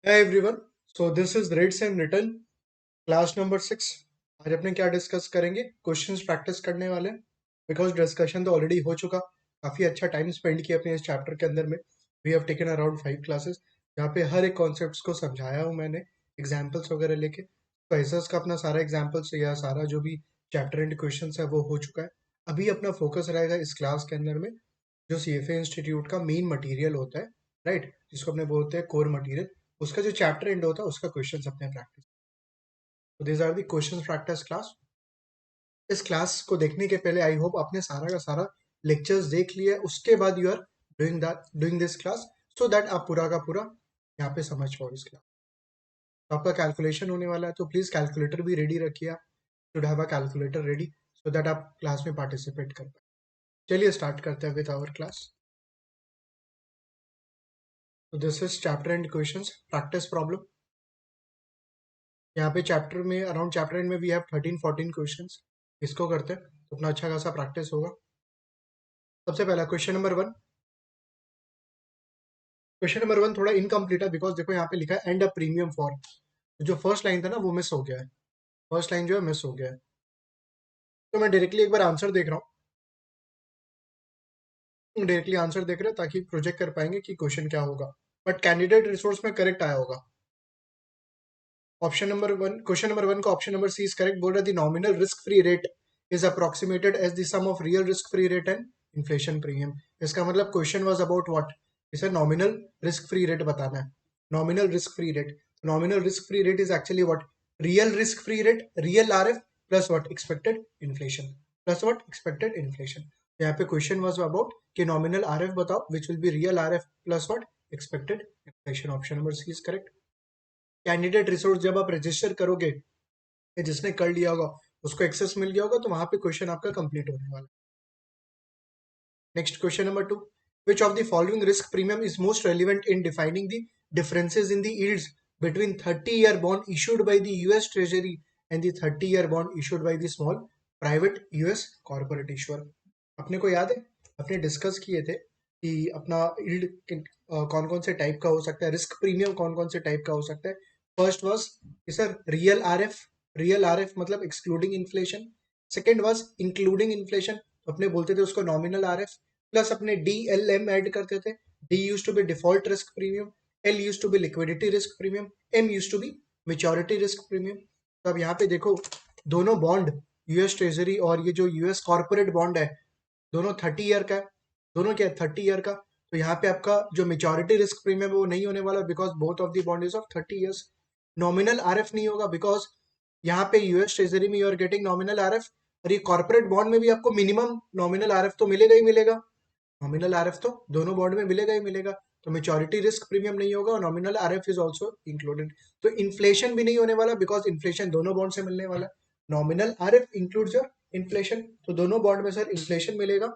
Hi everyone. So this is Read Same Written class number 6। आज अपने क्या discuss करेंगे? क्वेश्चंस प्रैक्टिस करने वाले हैं बिकॉज डिस्कशन तो ऑलरेडी हो चुका। काफी अच्छा टाइम स्पेंड किया अपने इस चैप्टर के अंदर में। We have taken around 5 classes जहाँ पे हर एक कॉन्सेप्ट्स को समझाया हूँ मैंने एग्जाम्पल्स वगैरह लेके। तो एसएस का अपना सारा एग्जाम्पल्स या सारा जो भी चैप्टर एंड क्वेश्चंस है वो हो चुका है। अभी अपना फोकस रहेगा इस क्लास के अंदर में जो सीएफए इंस्टीट्यूट का मेन मटेरियल होता है, राइट, जिसको अपने बोलते हैं कोर मटेरियल। उसका जो चैप्टर एंड होता है उसका क्वेश्चंस अपने प्रैक्टिस। तो this are the questions practice class. इस क्लास को देखने के पहले आई होप आपने सारा का सारा लेक्चर्स देख लिया है, उसके बाद you are doing this class so that आप पूरा का पूरा यहाँ पे समझ पाओ इस क्लास। तो आपका कैलकुलेशन होने वाला है तो प्लीज कैलकुलेटर भी रेडी रखिए। आप should have a calculator ready so that आप क्लास में पार्टिसिपेट कर पाए। चलिए स्टार्ट करते हैं विद आवर क्लास। तो this is chapter and questions practice problem. यहाँ पे चैप्टर में अराउंड चैप्टर एंड में वी हैव 13-14 क्वेश्चंस। इसको करते हैं तो अपना अच्छा खासा प्रैक्टिस होगा। सबसे पहला क्वेश्चन नंबर 1 थोड़ा इनकम्प्लीट है बिकॉज देखो यहाँ पे लिखा है एंड अ प्रीमियम फॉर। जो फर्स्ट लाइन था ना वो मिस हो गया है। फर्स्ट लाइन जो है मिस हो गया है। तो मैं डायरेक्टली एक बार आंसर देख रहा हूँ, डायरेक्टली आंसर देख रहे हैं ताकि प्रोजेक्ट कर पाएंगे कि क्वेश्चन क्या होगा। बट कैंडिडेट रिसोर्स में करेक्ट आया होगा। ऑप्शन नंबर 1, क्वेश्चन नंबर 1 का option number C is correct. बोल रहा है nominal risk free rate is approximated as the sum of real risk free rate and inflation premium. इसका मतलब क्वेश्चन वाज अबाउट व्हाट? इसे nominal risk free rate बताना है। Nominal risk free rate, nominal risk free rate is actually what? Real risk free rate, real RF plus what? Expected inflation, plus what? Expected inflation. यहाँ पे question was about कि nominal RF बताओ which will be real RF plus what? Expected inflation. Option number C is correct. Candidate resource जब आप register करोगे या जिसने कर लिया होगा उसको एक्सेस मिल गया होगा तो वहां पे क्वेश्चन आपका कंप्लीट होने वाला है। Next question number 2, which of the following risk premium is most relevant in defining the differences in the yields between 30-year bond issued by the US treasury and the 30-year bond issued by the small private US corporate issuer. अपने को याद है अपने discuss किए थे कि अपना yield कौन कौन से टाइप का हो सकता है, रिस्क प्रीमियम कौन कौन से टाइप का हो सकता है। First was sir real RF, real RF मतलब excluding inflation. Second was including inflation, अपने बोलते थे उसको नॉमिनल आरएफ। प्लस अपने डी एल एम ऐड करते थे। D use to be default risk premium, L use to be liquidity risk premium, M use to be maturity risk premium. तो अब यहाँ पे देखो दोनों बॉन्ड यूएस ट्रेजरी और ये जो यूएस कॉर्पोरेट बॉन्ड है दोनों 30 ईयर का है। दोनों क्या है? 30 ईयर का। तो यहाँ पे आपका जो मेच्योरिटी रिस्क प्रीमियम है वो नहीं होने वाला because both of the bond is of 30 years. Nominal RF नहीं होगा बिकॉज यहाँ पे यूएस ट्रेजरी में you are getting nominal RF और ये कॉर्पोरेट बॉन्ड में भी आपको मिनिमम नॉमिनल आरएफ तो मिलेगा ही मिलेगा। नॉमिनल आरएफ तो दोनों बॉन्ड में मिलेगा ही मिलेगा। तो मेच्योरिटी रिस्क प्रीमियम नहीं होगा और nominal RF is also included. तो इन्फ्लेशन भी नहीं होने वाला बिकॉज इन्फ्लेशन दोनों बॉन्ड से मिलने वाला। Nominal RF includes your inflation, तो दोनों बॉन्ड में सर इन्फ्लेशन मिलेगा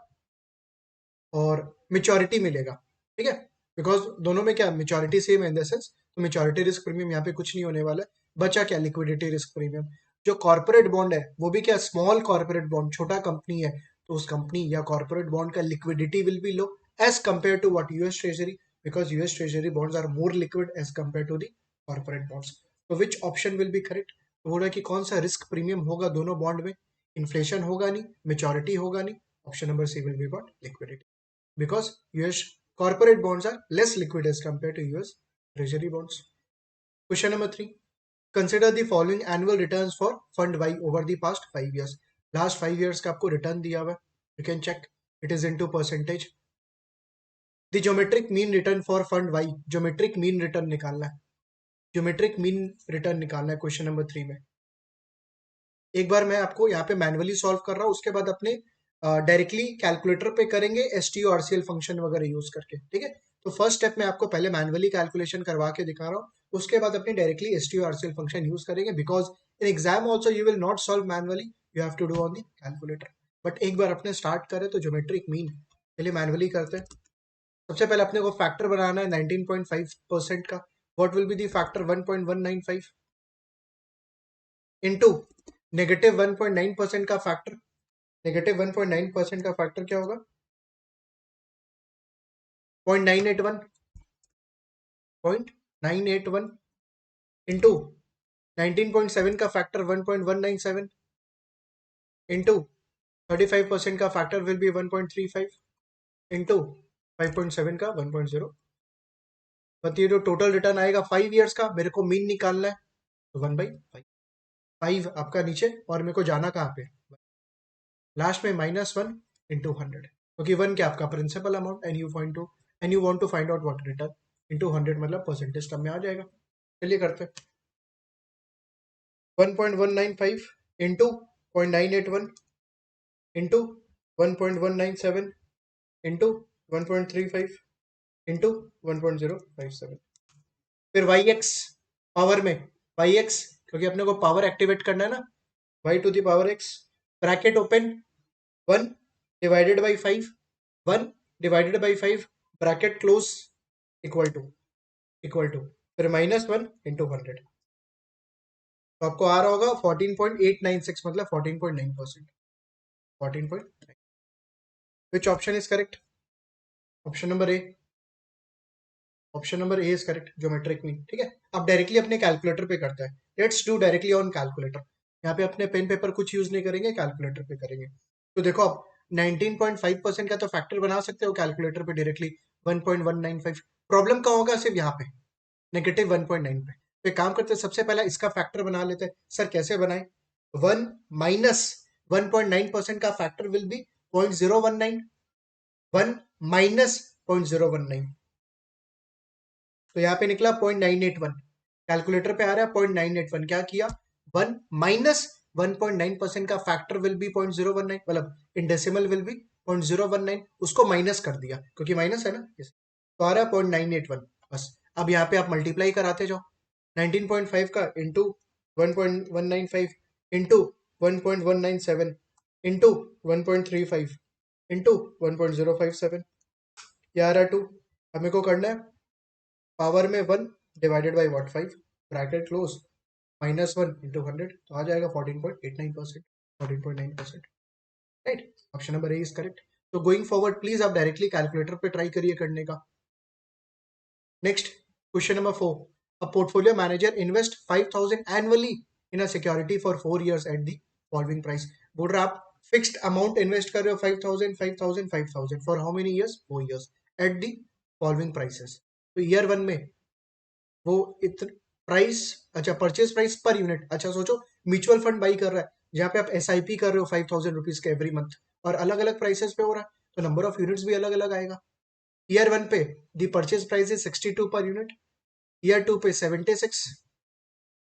और मेच्योरिटी मिलेगा। ठीक है, बिकॉज दोनों में क्या मेच्योरिटी सेम है इन द सेंस। तो मेच्योरिटी रिस्क प्रीमियम यहाँ पे कुछ नहीं होने वाला है। बचा क्या? Liquidity risk premium. जो कॉर्पोरेट बॉन्ड है वो भी क्या स्मॉल कॉर्पोरेट बॉन्ड, छोटा कंपनी है तो उस कंपनी या कॉर्पोरेट बॉन्ड का liquidity will be low as compare to what? US treasury, because US treasury bonds are more liquid as compare to the corporate bonds. तो which option will be correct? तो बोल रहा है कि कौन सा रिस्क प्रीमियम होगा दोनों बॉन्ड में? इन्फ्लेशन होगा नहीं, मेच्योरिटी होगा नहीं। Option number C will be got liquidity because US corporate bonds are less liquid as compared to US treasury bonds. Question number 3. Consider the following annual returns for fund Y over the past 5 years. Last 5 years का आपको return दिया हुआ है. You can check. It is into percentage. The geometric mean return for fund Y. Geometric mean return निकालना है. Geometric mean return निकालना है question number 3 में. एक बार मैं आपको यहाँ पे मैनुअली सॉल्व कर रहा हूँ, उसके बाद अपने डायरेक्टली कैलकुलेटर पे करेंगे S T R C L function वगैरह यूज करके। ठीक है, तो फर्स्ट स्टेप में आपको पहले मैनुअली कैलकुलेशन करवा के दिखा रहा हूँ, उसके बाद अपने directly S T R C L function use करेंगे because in exam also you will not solve manually, you have to do on the calculator. But एक बार अपने स्टार्ट करें तो ज्योमेट्रिक मीन पहले मैनुअली करते हैं। सबसे पहले अपने को फैक्टर बनाना है 19.5% का। What will be the factor? 1.195 into -1.9% का फैक्टर। -1.9% का फैक्टर क्या होगा? 0.981, 981 इंटू 19.7 का फैक्टर 1.197 इंटू 35% का फैक्टर विल बी 1.35 इंटू 5.7 का 1.0। बताइए जो टोटल रिटर्न आएगा 5 इयर्स का, मेरे को मीन निकालना है तो 1/5 5 आपका नीचे, और मेरे को जाना कहाँ पे लास्ट में -1 इंटू 100, क्योंकि 1 क्या आपका principal amount and you want to find out what return into 100 मतलब परसेंटेज टर्म में आ जाएगा। चलिए करते हैं 1.195 इंटू 0.981 इंटू 1.197 इंटू 1.35 इंटू 1.057। फिर वाई एक्स पावर में वाई एक्स, क्योंकि अपने को पावर एक्टिवेट करना है ना, Y to the power X bracket open 1 divided by 5 1 divided by 5 bracket close equal to फिर -1 इंटू 100, तो आपको आ रहा होगा 14.896 मतलब 14.9%। 14.9। विच option is correct? Option number A. Option number A is correct, geometric mean. ठीक है, अब डायरेक्टली अपने कैलकुलेटर पे करता है। Let's do directly on calculator. यहाँ पे अपने पेन पेपर कुछ यूज नहीं करेंगे, कैलकुलेटर पे करेंगे। तो देखो आप 19.5% का तो फैक्टर बना सकते हो कैलकुलेटर पे डायरेक्टली 1.195। प्रॉब्लम कहाँ होगा? सिर्फ यहाँ पे -1.9 पे। तो एक काम करते हैं, सबसे पहला इसका फैक्टर बना लेते हैं। सर कैसे बनाए? 1 माइनस 1.9% का फैक्टर विल बी 0.019। 1 माइनस 0.019, तो यहाँ पे निकला 0.981। कैलकुलेटर पे आ रहा है 0.981। क्या किया? 1 माइनस 1.9% का फैक्टर विल बी 0.019, मतलब इन डेसिमल विल बी 0.019, उसको माइनस कर दिया क्योंकि माइनस है ना, तो आ रहा है 0.981 बस। अब यहाँ पे आप मल्टीप्लाई कराते जाओ 19.5 का इंटू 1.195 इंटू 1.197 इंटू 1.35 इंटू 1.057, ये आ रहा 2। हमें को करना है पावर में 1 divided by what 5 bracket close -1 into 100, तो आ जाएगा 14.89%, 14.9%। Right, option number A is correct. तो गोइंग फॉरवर्ड प्लीज आप डायरेक्टली कैलकुलेटर पे ट्राई करिए करने का। Next question number 4, a portfolio manager invest 5,000 annually in a security for 4 years at the following price. बोल रहा आप फिक्स्ड अमाउंट इन्वेस्ट कर रहे हो 5,000 5,000 5,000 for how many years? 4 years at the following prices. तो ईयर 1 में वो प्राइस, अच्छा परचेज प्राइस पर यूनिट, अच्छा सोचो म्यूचुअल फंड बाई कर रहा है जहाँ पे आप SIP कर रहे हो 5,000 रुपीज के एवरी मंथ, और अलग अलग प्राइसेस पे हो रहा है, तो नंबर ऑफ यूनिट्स भी अलग अलग आएगा। ईयर 1 पे दी purchase price is 62 per unit, year 2 पे 76,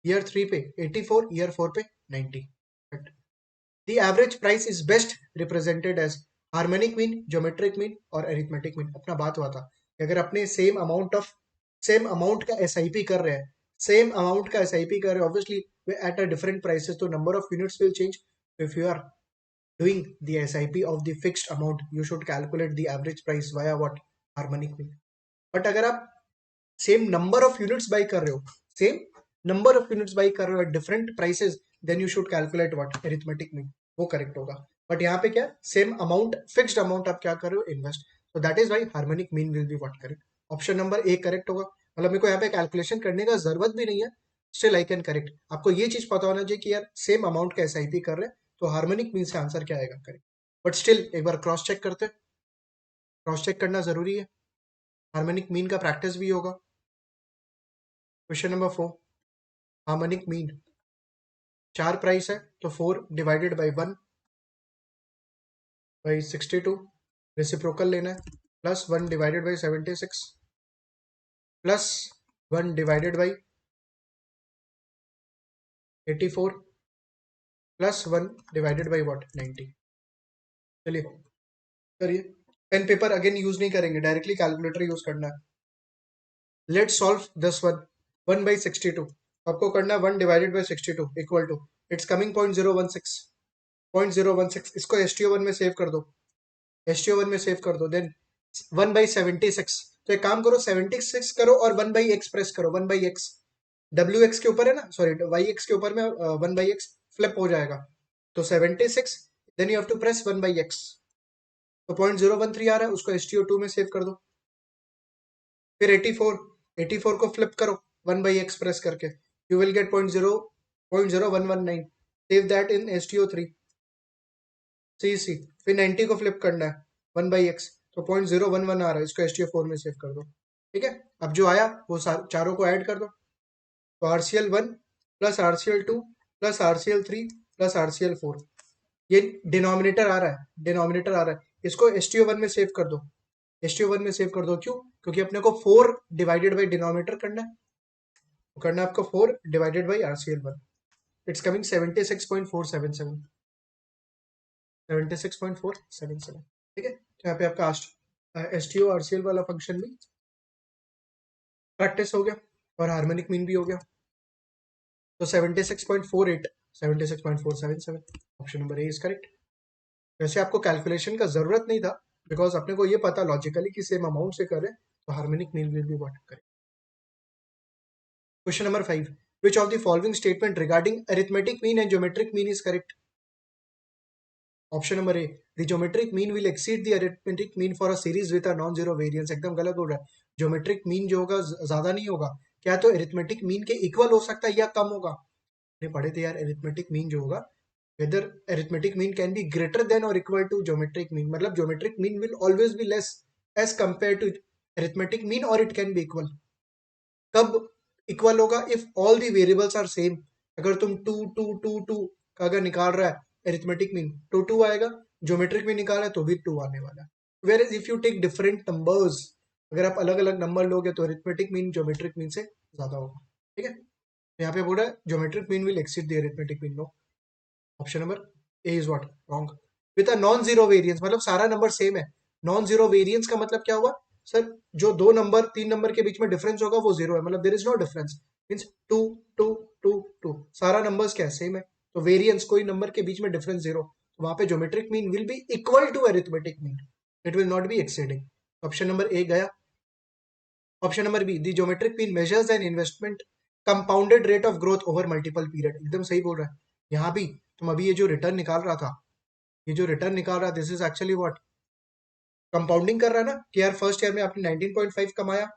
ईयर 3 पे 84, ईयर 4 पे 90। The average price is best represented as harmonic mean, geometric mean और अरिथमेटिक मीन। अपना बात हुआ था कि अगर अपने सेम अमाउंट का SIP कर रहे हैं, सेम अमाउंट का SIP कर रहे हैं, obviously at a different prices, तो number of units will change. If you are doing the SIP of the fixed amount, you should calculate the average price via what? Harmonic mean. But अगर आप same number of units buy कर रहे हो, same number of units buy कर रहे हो at different prices, then you should calculate what? Arithmetic mean, वो correct होगा। बट यहाँ पे क्या, सेम अमाउंट फिक्स्ड अमाउंट आप क्या कर रहे हो? इन्वेस्ट, तो that is why harmonic mean will be what? Correct. Option number A correct होगा, मतलब मेरे को यहाँ पे कैलकुलेशन करने का जरूरत भी नहीं है, स्टिल आई कैन करेक्ट। आपको ये चीज पता होना चाहिए कि यार सेम अमाउंट का SIP कर रहे हैं, तो हार्मोनिक मीन से आंसर क्या आएगा? करेक्ट। बट स्टिल एक बार क्रॉस चेक करते हैं, क्रॉस चेक करना जरूरी है, हार्मोनिक मीन का प्रैक्टिस भी होगा। Question number 4, harmonic mean 4 price है, तो 4 डिवाइडेड बाई 1 बाई 62, रेसिप्रोकल लेना है, plus 1 divided by 76 plus 1 divided by 84 plus 1 divided by what? 90। चलिए करिए, पेन पेपर अगेन यूज नहीं करेंगे, डायरेक्टली कैलकुलेटर यूज करना है। Let's solve this one. 1 by 62 आपको करना है 1 divided by 62 equal to, it's coming 0.016, 0.016, इसको STO1 में सेव कर दो, STO1 में सेव कर दो। देन 1 बाई 76, तो एक काम करो 76 करो और 1 बाई एक्स प्रेस करो, 1 बाई एक्स, WX के ऊपर है ना, सॉरी YX के ऊपर में 1 बाई एक्स फ्लिप हो जाएगा, तो 76, then you have to press 1 by X, तो 0.013 आ रहा है, उसको STO2 में सेव कर दो। फिर 84 को फ्लिप करो, 1/x प्रेस करके, you will get 0.0119. Save that in STO3. CC, फिर 90 को फ्लिप करना है 1/x, तो 0.011 आ रहा है, इसको STO4 में सेव कर दो. ठीक है, अब जो आया वो चारों को ऐड कर दो. तो RCl1 plus RCl2 plus RCl3 plus RCl4, ये डिनोमिनेटर आ रहा है, डिनोमिनेटर आ रहा है, इसको STO1 में सेव कर दो. STO1 में सेव कर दो, क्यों? क्योंकि अपने को 4 डिवाइडेड बाई डिनोमिनेटर करना है, करना है आपको 4 divided by RCl1. It's coming 76.477, 76.477. ठीक है, तो यहाँ पे आपका STO RCl वाला फंक्शन भी प्रैक्टिस हो गया और हार्मोनिक मीन भी हो गया. तो 76.48, 76.477, option number A is correct. वैसे आपको कैलकुलेशन का जरूरत नहीं था, बिकॉज अपने को ये पता लॉजिकली कि सेम अमाउंट से करें तो harmonic mean will be what करें. Question number 5, which of the following statement regarding arithmetic mean and geometric mean is correct? Option number A, the geometric mean will exceed the arithmetic mean for a series with a non-zero variance. एकदम गलत बोल रहा है. Geometric mean जो होगा ज्यादा नहीं होगा, क्या तो अरिथमेटिक मीन के इक्वल हो सकता है या कम होगा. ने पढ़े थे यार, अरिथमेटिक मीन जो होगा, whether arithmetic mean can be greater than or equal to geometric mean, मतलब geometric mean will always be less as compared to arithmetic mean, or it can be equal. कब इक्वल होगा? If all the variables are same. अगर तुम 2 2 2 2 का अगर निकाल रहा है अरिथमेटिक मीन तो 2 आएगा, ज्योमेट्रिक मीन निकाल रहा है तो भी 2 आने वाला है. Whereas if you take different numbers, अगर आप अलग अलग नंबर लोगे तो अरिथमेटिक मीन ज्योमेट्रिक मीन से ज्यादा होगा. ठीक है, यहाँ पे बोल रहा है geometric mean will exceed the arithmetic mean. No, option number A is what wrong. With a non zero variance, मतलब सारा नंबर सेम है. नॉन जीरो वेरिएंस का मतलब क्या हुआ सर? जो 2 नंबर 3 नंबर के बीच में डिफरेंस होगा वो जीरो है, मतलब there is no difference. Means 2 2 2 2 सारा नंबर्स क्या है? सेम है. तो वेरिएंस, कोई नंबर के बीच में डिफरेंस जीरो, तो वहां पे geometric mean will be equal to arithmetic mean, it will not be exceeding. Option number A गया. Option number B, the geometric mean measures an investment compounded rate of growth over multiple period. एकदम सही बोल रहा है. यहाँ भी तुम अभी ये जो रिटर्न निकाल रहा था, ये जो रिटर्न निकाल रहा, this is actually what compounding कर रहा है ना, कि यार फर्स्ट ईयर में आपने 19.5 कमाया,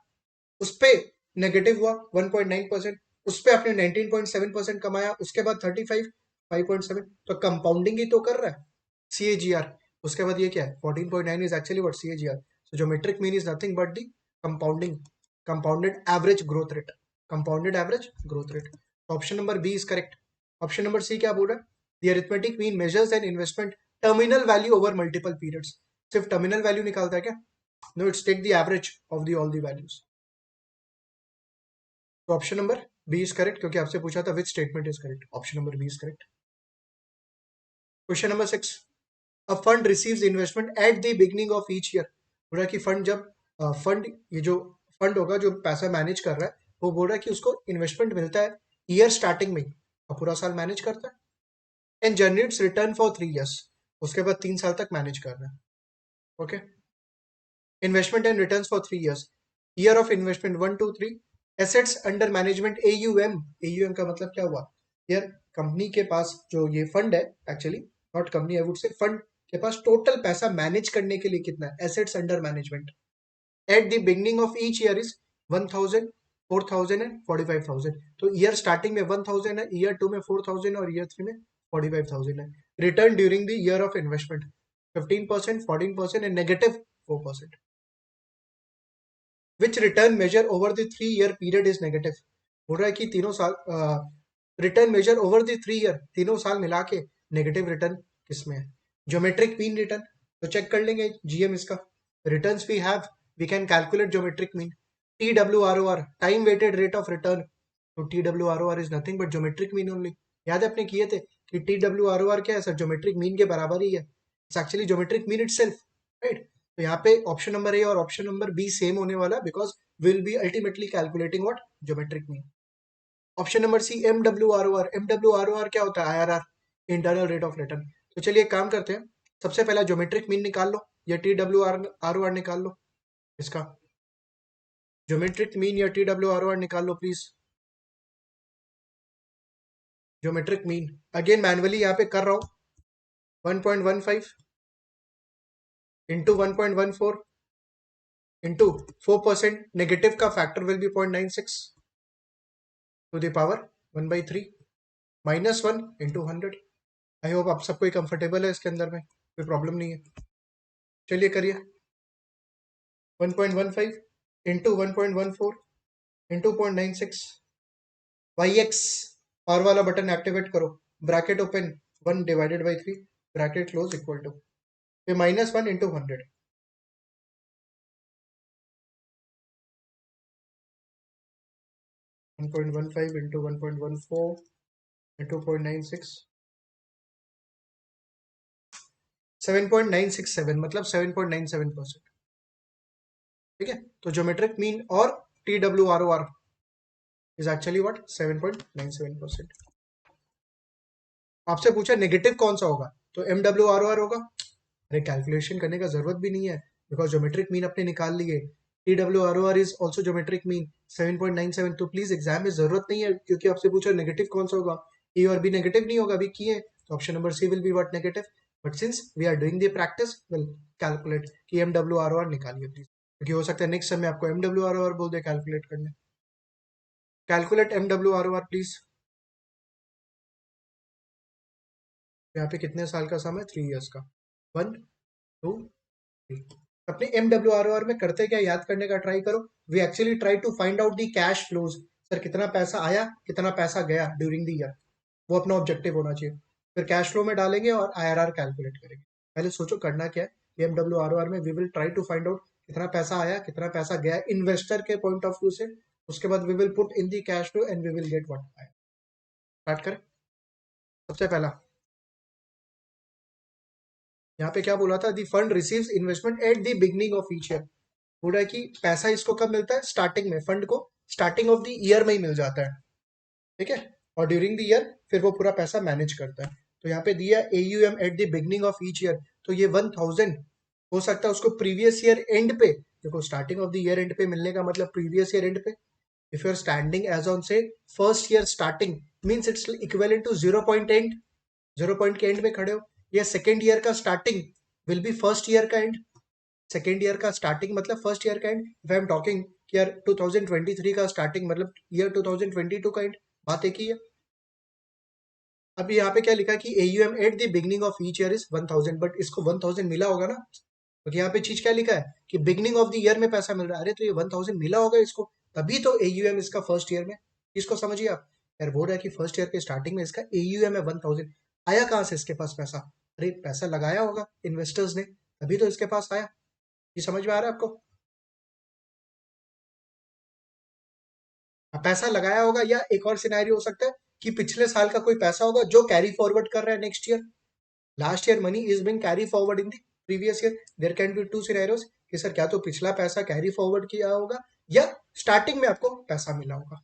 उस पे नेगेटिव हुआ 1.9%, उस पे आपने 19.7% कमाया, उसके बाद 35 5.7, तो कंपाउंडिंग ही तो कर रहा है. CAGR, उसके बाद ये क्या है 14.9 is actually what CAGR. So geometric mean is nothing but the compounding, compounded average growth rate, compounded average growth rate. Option number B is correct. Option number C क्या बोल रहा है? The arithmetic mean measures an investment terminal value over multiple periods. सिर्फ terminal value निकालता है क्या? No, it's take the average of the all the values. तो option number B is correct, क्योंकि आपसे पूछा था which statement is correct. Option number B is correct. Question number 6, a fund receives investment at the beginning of each year. बोल रहा है कि fund जब फंड ये जो फंड होगा जो पैसा मैनेज कर रहा है, वो बोल रहा है कि उसको इन्वेस्टमेंट मिलता है ईयर स्टार्टिंग में, और पूरा साल मैनेज करता है. And generates return for 3 years, उसके बाद 3 साल तक मैनेज कर रहा है. Okay, investment and returns for 3 years. Year of investment 1 2 3. Assets under management AUM. AUM का मतलब क्या हुआ यार? कंपनी के पास जो ये फंड है, actually not company, I would say fund के पास टोटल पैसा मैनेज करने के लिए कितना है? Assets under management eight the beginning of each year is 1000, 4000 and 45000. तो ईयर स्टार्टिंग में 1000 है, ईयर 2 में 4000 और ईयर 3 में 45000 है. Return during the year of investment 15%, 14% and negative 4%. Which return measure over the 3 year period is negative. बोल रहा है कि तीनों साल return measure over the 3 year, तीनों साल मिला के नेगेटिव रिटर्न किसमें है? Geometric mean return. तो चेक कर लेंगे GM इसका. Returns we have, we can calculate geometric mean. TWROR, time weighted rate of return. तो TWROR is nothing but geometric mean only. याद है अपने किए थे कि TWROR क्या है सर? ज्योमेट्रिक मीन के बराबर ही है. It's actually geometric mean itself, right. तो यहाँ पे ऑप्शन नंबर ए और ऑप्शन नंबर बी सेम होने वाला, because will be ultimately calculating what? Geometric mean. Option number C, MWROR. MWROR क्या होता है? IRR, internal rate of return. तो चलिए एक काम करते हैं, सबसे पहला ज्योमेट्रिक मीन निकाल लो या TWROR निकाल लो. इसका ज्योमेट्रिक मीन या TWROR निकाल लो please. Geometric mean again manually यहाँ पे कर रहा हूँ. 1.15 इंटू 1.14 इंटू 4%, नेगेटिव का factor will be 0.96. To the power 1/3 -1 into 100। I hope आप सबको कंफर्टेबल है इसके अंदर में, कोई प्रॉब्लम नहीं है। चलिए करिए। 1.15 इंटू 1.14 इंटू 0.96 YX। और वाला बटन एक्टिवेट करो, bracket open 1/3 bracket close equal to -1 into 100। 1.15 into 1.14 into 0.96 7.967 मतलब 7.97%। ठीक है, तो ज्योमेट्रिक मीन और TWROR इज एक्चुअली व्हाट 7.97%। आपसे पूछा नेगेटिव कौन सा होगा, तो MWROR होगा। अरे कैलकुलेशन करने का जरूरत भी नहीं है, बिकॉज ज्योमेट्रिक मीन अपने निकाल लिए। TWROR is also geometric mean 7.97। तो प्लीज एग्जाम में जरूरत नहीं है, क्योंकि आपसे पूछा नेगेटिव कौन सा होगा, ए और बी नेगेटिव नहीं होगा, अभी किए तो option number C will be what negative. But since we are doing the practice, will calculate कि MWROR निकालिए प्लीज, क्योंकि हो सकता है नेक्स्ट समय आपको MWROR बोल दे कैलकुलेट करने। Calculate MWROR please. यहाँ पे कितने साल का सम है, 3 इयर्स का। 1 2 3। अपने MWROR में करते क्या, याद करने का ट्राई करो। We actually try to find out the cash flows. Sir कितना पैसा आया कितना पैसा गया ड्यूरिंग द ईयर, वो अपना ऑब्जेक्टिव होना चाहिए। फिर कैश फ्लो में डालेंगे और IRR कैलकुलेट करेंगे। पहले सोचो करना क्या है। MWROR में we will try to find out कितना पैसा आया कितना पैसा गया इन्वेस्टर के पॉइंट ऑफ व्यू से। उसके बाद we will put in the cash flow and we will get what आया। स्टार्ट करें। सबसे पहला यहाँ पे क्या बोला था, the fund receives investment at the beginning of each year. बोला कि पैसा इसको कब मिलता है, स्टार्टिंग में। फंड को स्टार्टिंग ऑफ द ईयर में ही मिल जाता है, ठीक है। और ड्यूरिंग द ईयर फिर वो पूरा पैसा मैनेज करता है। तो यहाँ पे दिया AUM eight the beginning of each year, तो ये 1000 हो सकता है उसको प्रीवियस ईयर एंड पे। देखो starting of the year end पे मिलने का मतलब प्रीवियस ईयर एंड पे। If you are standing as on से first year starting, means it's equivalent to 0.8, 0 point के एंड में खड़े हो। या सेकेंड ईयर का starting will be first year का एंड। सेकेंड ईयर का स्टार्टिंग मतलब फर्स्ट ईयर का end. If I am talking year 2023 का स्टार्टिंग मतलब ईयर 2022 का एंड, बात एक ही है। अभी यहाँ पे क्या लिखा कि AUM eight the beginning of each year is 1000, but इसको 1000 मिला होगा ना, क्योंकि यहाँ पे चीज क्या लिखा है कि बिगनिंग ऑफ द ईयर में पैसा मिल रहा है। अरे तो ये 1000 मिला होगा इसको, तभी तो AUM इसका फर्स्ट ईयर में। इसको समझिए आप। यार बोल रहा है कि फर्स्ट ईयर के स्टार्टिंग में इसका AUM है 1000। आया कहाँ से इसके पास पैसा, अरे पैसा लगाया होगा इन्वेस्टर्स ने, तभी तो इसके पास आया। ये समझ में आ रहा है आपको। पैसा लगाया होगा, या एक और सिनेरियो हो सकता है कि पिछले साल का कोई पैसा होगा जो कैरी फॉरवर्ड कर रहा है next year. Last year money is being carry forward in the previous year. There can be two scenarios कि सर क्या तो पिछला पैसा कैरी फॉरवर्ड किया होगा, या स्टार्टिंग में आपको पैसा मिला होगा,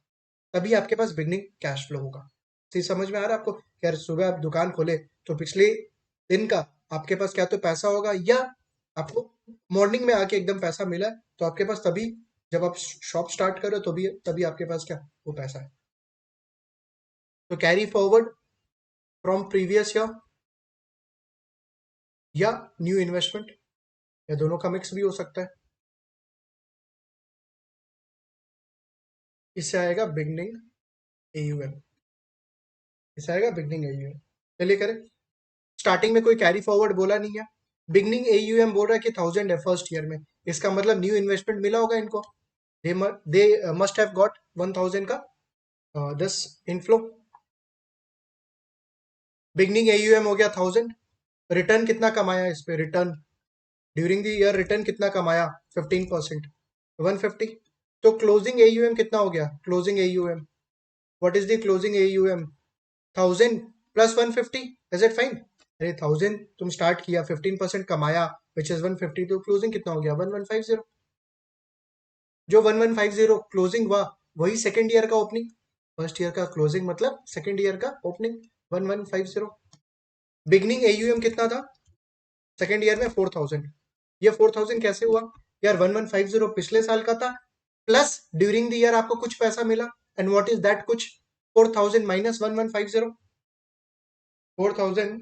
तभी आपके पास बिगनिंग कैश फ्लो होगा। तो ये समझ में आ रहा है आपको। यार सुबह आप दुकान खोले तो पिछले दिन का आपके पास क्या तो पैसा होगा, या आपको मॉर्निंग में आके एकदम पैसा मिला है, तो आपके पास तभी जब आप शॉप स्टार्ट करो तो भी तभी आपके पास क्या वो पैसा है। तो carry forward from previous year या न्यू इन्वेस्टमेंट, या दोनों का मिक्स भी हो सकता है। इससे आएगा बिगनिंग AUM। इससे आएगा बिगनिंग AUM। चलिए करें। स्टार्टिंग में कोई कैरी फॉरवर्ड बोला नहीं है। बिगनिंग AUM बोल रहा है कि 1000 है फर्स्ट ईयर में, इसका मतलब न्यू इन्वेस्टमेंट मिला होगा इनको। दे मस्ट हैव गॉट 1000 का दस इनफ्लो। बिगनिंग AUM हो गया 1000। रिटर्न कितना कमाया इस पे, return during the year return कितना कमाया 15%, 150। तो क्लोजिंग AUM कितना हो गया, closing AUM what is the closing AUM 1000 plus 150। Is it fine. अरे 1000 तुम स्टार्ट किया 15% कमाया विच इज 150, तो क्लोजिंग कितना हो गया 1150। जो 1150 क्लोजिंग हुआ वही सेकेंड ईयर का ओपनिंग। फर्स्ट ईयर का क्लोजिंग मतलब सेकेंड ईयर का ओपनिंग 1150। बिगनिंग AUM कितना था सेकेंड ईयर में 4000। ये 4000 कैसे हुआ यार, 1150 पिछले साल का था, प्लस ड्यूरिंग द ईयर आपको कुछ पैसा मिला। एंड व्हाट इज दैट कुछ, 4000 माइनस 1150। 4000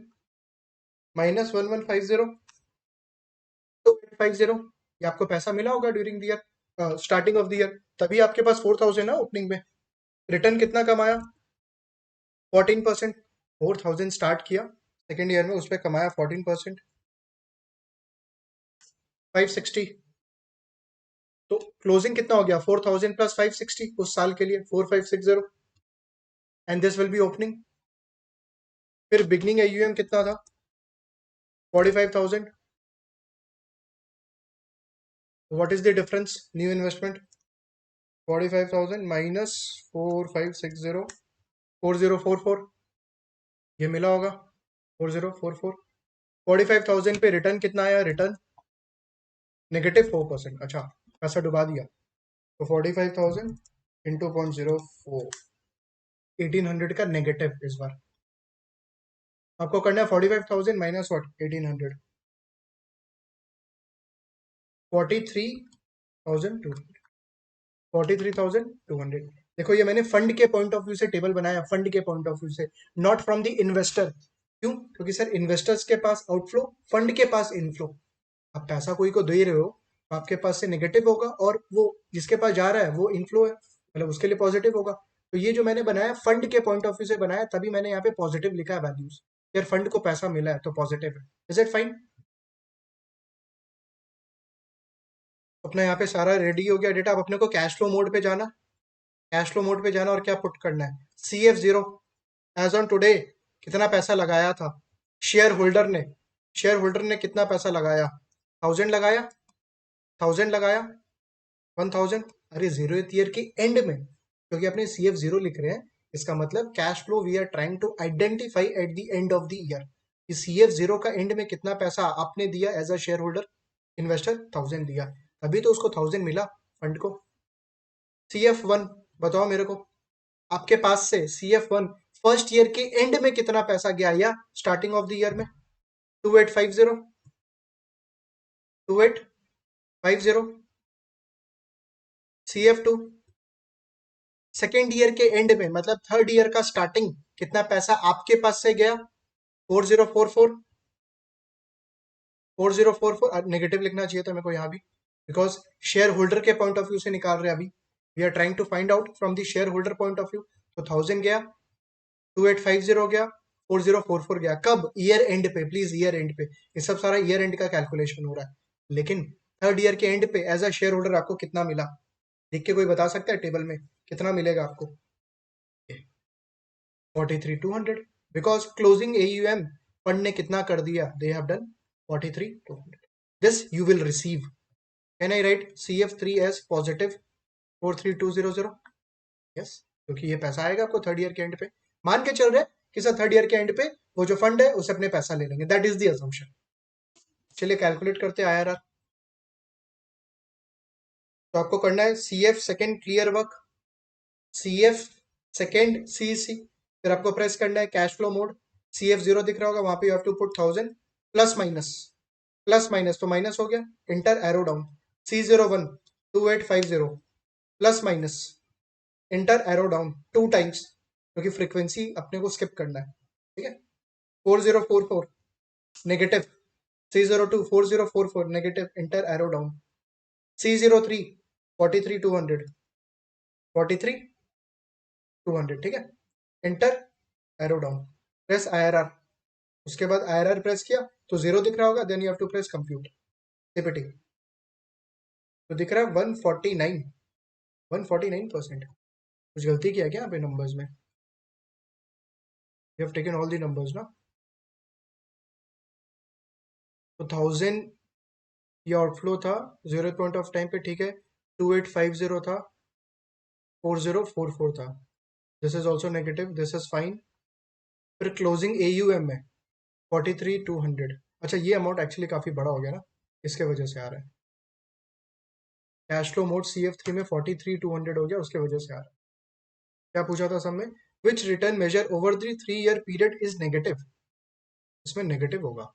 माइनस 1150 तो 850। ये आपको पैसा मिला होगा during the year, starting of the year, तभी आपके पास 4000 है ओपनिंग में। रिटर्न कितना कमाया? 14%। 4000 स्टार्ट किया सेकेंड ईयर में, उस पर कमाया 14%, 560। तो क्लोजिंग कितना हो गया? 4000 प्लस 560 उस साल के लिए, 4560। And this will be opening. फिर बिगनिंग AUM कितना था? 45,000। What is the difference? New investment 45,000 minus 4560, 4044, ये मिला होगा 4044। 45,000 पे रिटर्न कितना आया? रिटर्न -4%। अच्छा, पैसा डुबा दिया। तो 45,000 इंटू 0.04, 1800 का नेगेटिव इस बार। आपको करना है 45,000 माइनस व्हाट? 1800, 43,200, 43,200। देखो ये मैंने फंड के पॉइंट ऑफ व्यू से टेबल बनाया, फंड के पॉइंट ऑफ व्यू से, नॉट फ्रॉम द इन्वेस्टर। क्यों? क्योंकि सर इन्वेस्टर्स के पास आउटफ्लो, फंड के पास इनफ्लो। आप पैसा कोई को दे रहे हो तो आपके पास से नेगेटिव होगा, और वो जिसके पास जा रहा है वो इनफ्लो है, मतलब उसके लिए पॉजिटिव होगा। तो ये जो मैंने बनाया फंड के पॉइंट ऑफ व्यू से बनाया, तभी मैंने यहाँ पे पॉजिटिव लिखा है वैल्यूज। यार फंड को पैसा मिला है तो पॉजिटिव है। Is it fine? अपना यहाँ पे सारा रेडी हो गया डेटा। अब अपने को कैश फ्लो मोड पे जाना, कैश फ्लो मोड पे जाना और क्या पुट करना है? CF0 एज ऑन टुडे कितना पैसा लगाया था शेयर होल्डर ने? शेयर होल्डर ने कितना पैसा लगाया? 1000 लगाया, 1000 लगाया, 1000। अरे जीरो ईयर के एंड में, क्योंकि अपने CF0 लिख रहे हैं, इसका मतलब cash flow we are trying to identify at the end of the year. CF0 का एंड में कितना पैसा आपने दिया as a shareholder investor? 1000 दिया, तभी तो उसको 1000 मिला फंड को। CF1 बताओ मेरे को, आपके पास से CF1 फर्स्ट ईयर के एंड में कितना पैसा गया, या स्टार्टिंग ऑफ द ईयर में? 2850, 2850। CF2 सेकेंड ईयर के एंड में, मतलब थर्ड ईयर का स्टार्टिंग, कितना पैसा आपके पास से गया? 4044, 4044। नेगेटिव लिखना चाहिए था मेरे को यहाँ भी, बिकॉज शेयर होल्डर के पॉइंट ऑफ व्यू से निकाल रहे हैं अभी। We are trying to find out from the shareholder point of view. तो 1000 गया, 2850 गया, 4044 गया। कब? ईयर एंड पे, प्लीज ईयर एंड पे। ये सब सारा ईयर एंड का कैलकुलेशन हो रहा है, लेकिन थर्ड ईयर के एंड पे एज अ शेयर होल्डर आपको कितना मिला? देख के कोई बता सकता है टेबल में कितना मिलेगा आपको? 43,200, बिकॉज क्लोजिंग AUM फंड ने कितना कर दिया? They have done 43,200। This you will receive. Can I write CF3 as positive 43,200? Yes, क्योंकि ये पैसा आएगा आपको थर्ड ईयर के एंड पे। मान के चल रहे हैं कि सर थर्ड ईयर के एंड पे वो जो फंड है उसे अपने पैसा ले लेंगे, दैट इज द अजम्पशन। चलिए कैलकुलेट करते हैं IRR। तो आपको करना है CF second clear work, CF second CEC, फिर आपको प्रेस करना है कैश फ्लो मोड। CF0 दिख रहा होगा वहां पे, you have to put 1000 plus minus, plus minus तो माइनस हो गया, enter arrow down. C01 2850 plus minus, enter arrow down 2 times, क्योंकि फ्रीक्वेंसी अपने को स्किप करना है। ठीक है, 4044 negative, C02 4044 negative, enter arrow down. C03 43,200, 43,200। ठीक है, enter arrow down, press IRR। उसके बाद IRR प्रेस किया तो जीरो दिख रहा होगा, then you have to press compute CPT। तो दिख रहा है 149, 149%। कुछ गलती किया क्या यहाँ पे नंबर्स में? You have taken all the numbers ना। तो 1000 ये आउटफ्लो था जीरो पॉइंट ऑफ टाइम पे, ठीक है। 2850 था, 4044 था, this is also negative, this is fine. फिर क्लोजिंग AUM में 43,200। अच्छा, ये अमाउंट एक्चुअली काफी बड़ा हो गया ना, इसके वजह से आ रहा है। कैश फ्लो मोड CF3 में 43,200 हो गया, उसके वजह से आ रहा है। क्या पूछा था सब में? Which return measure over the 3 year period is negative? इसमें नेगेटिव होगा।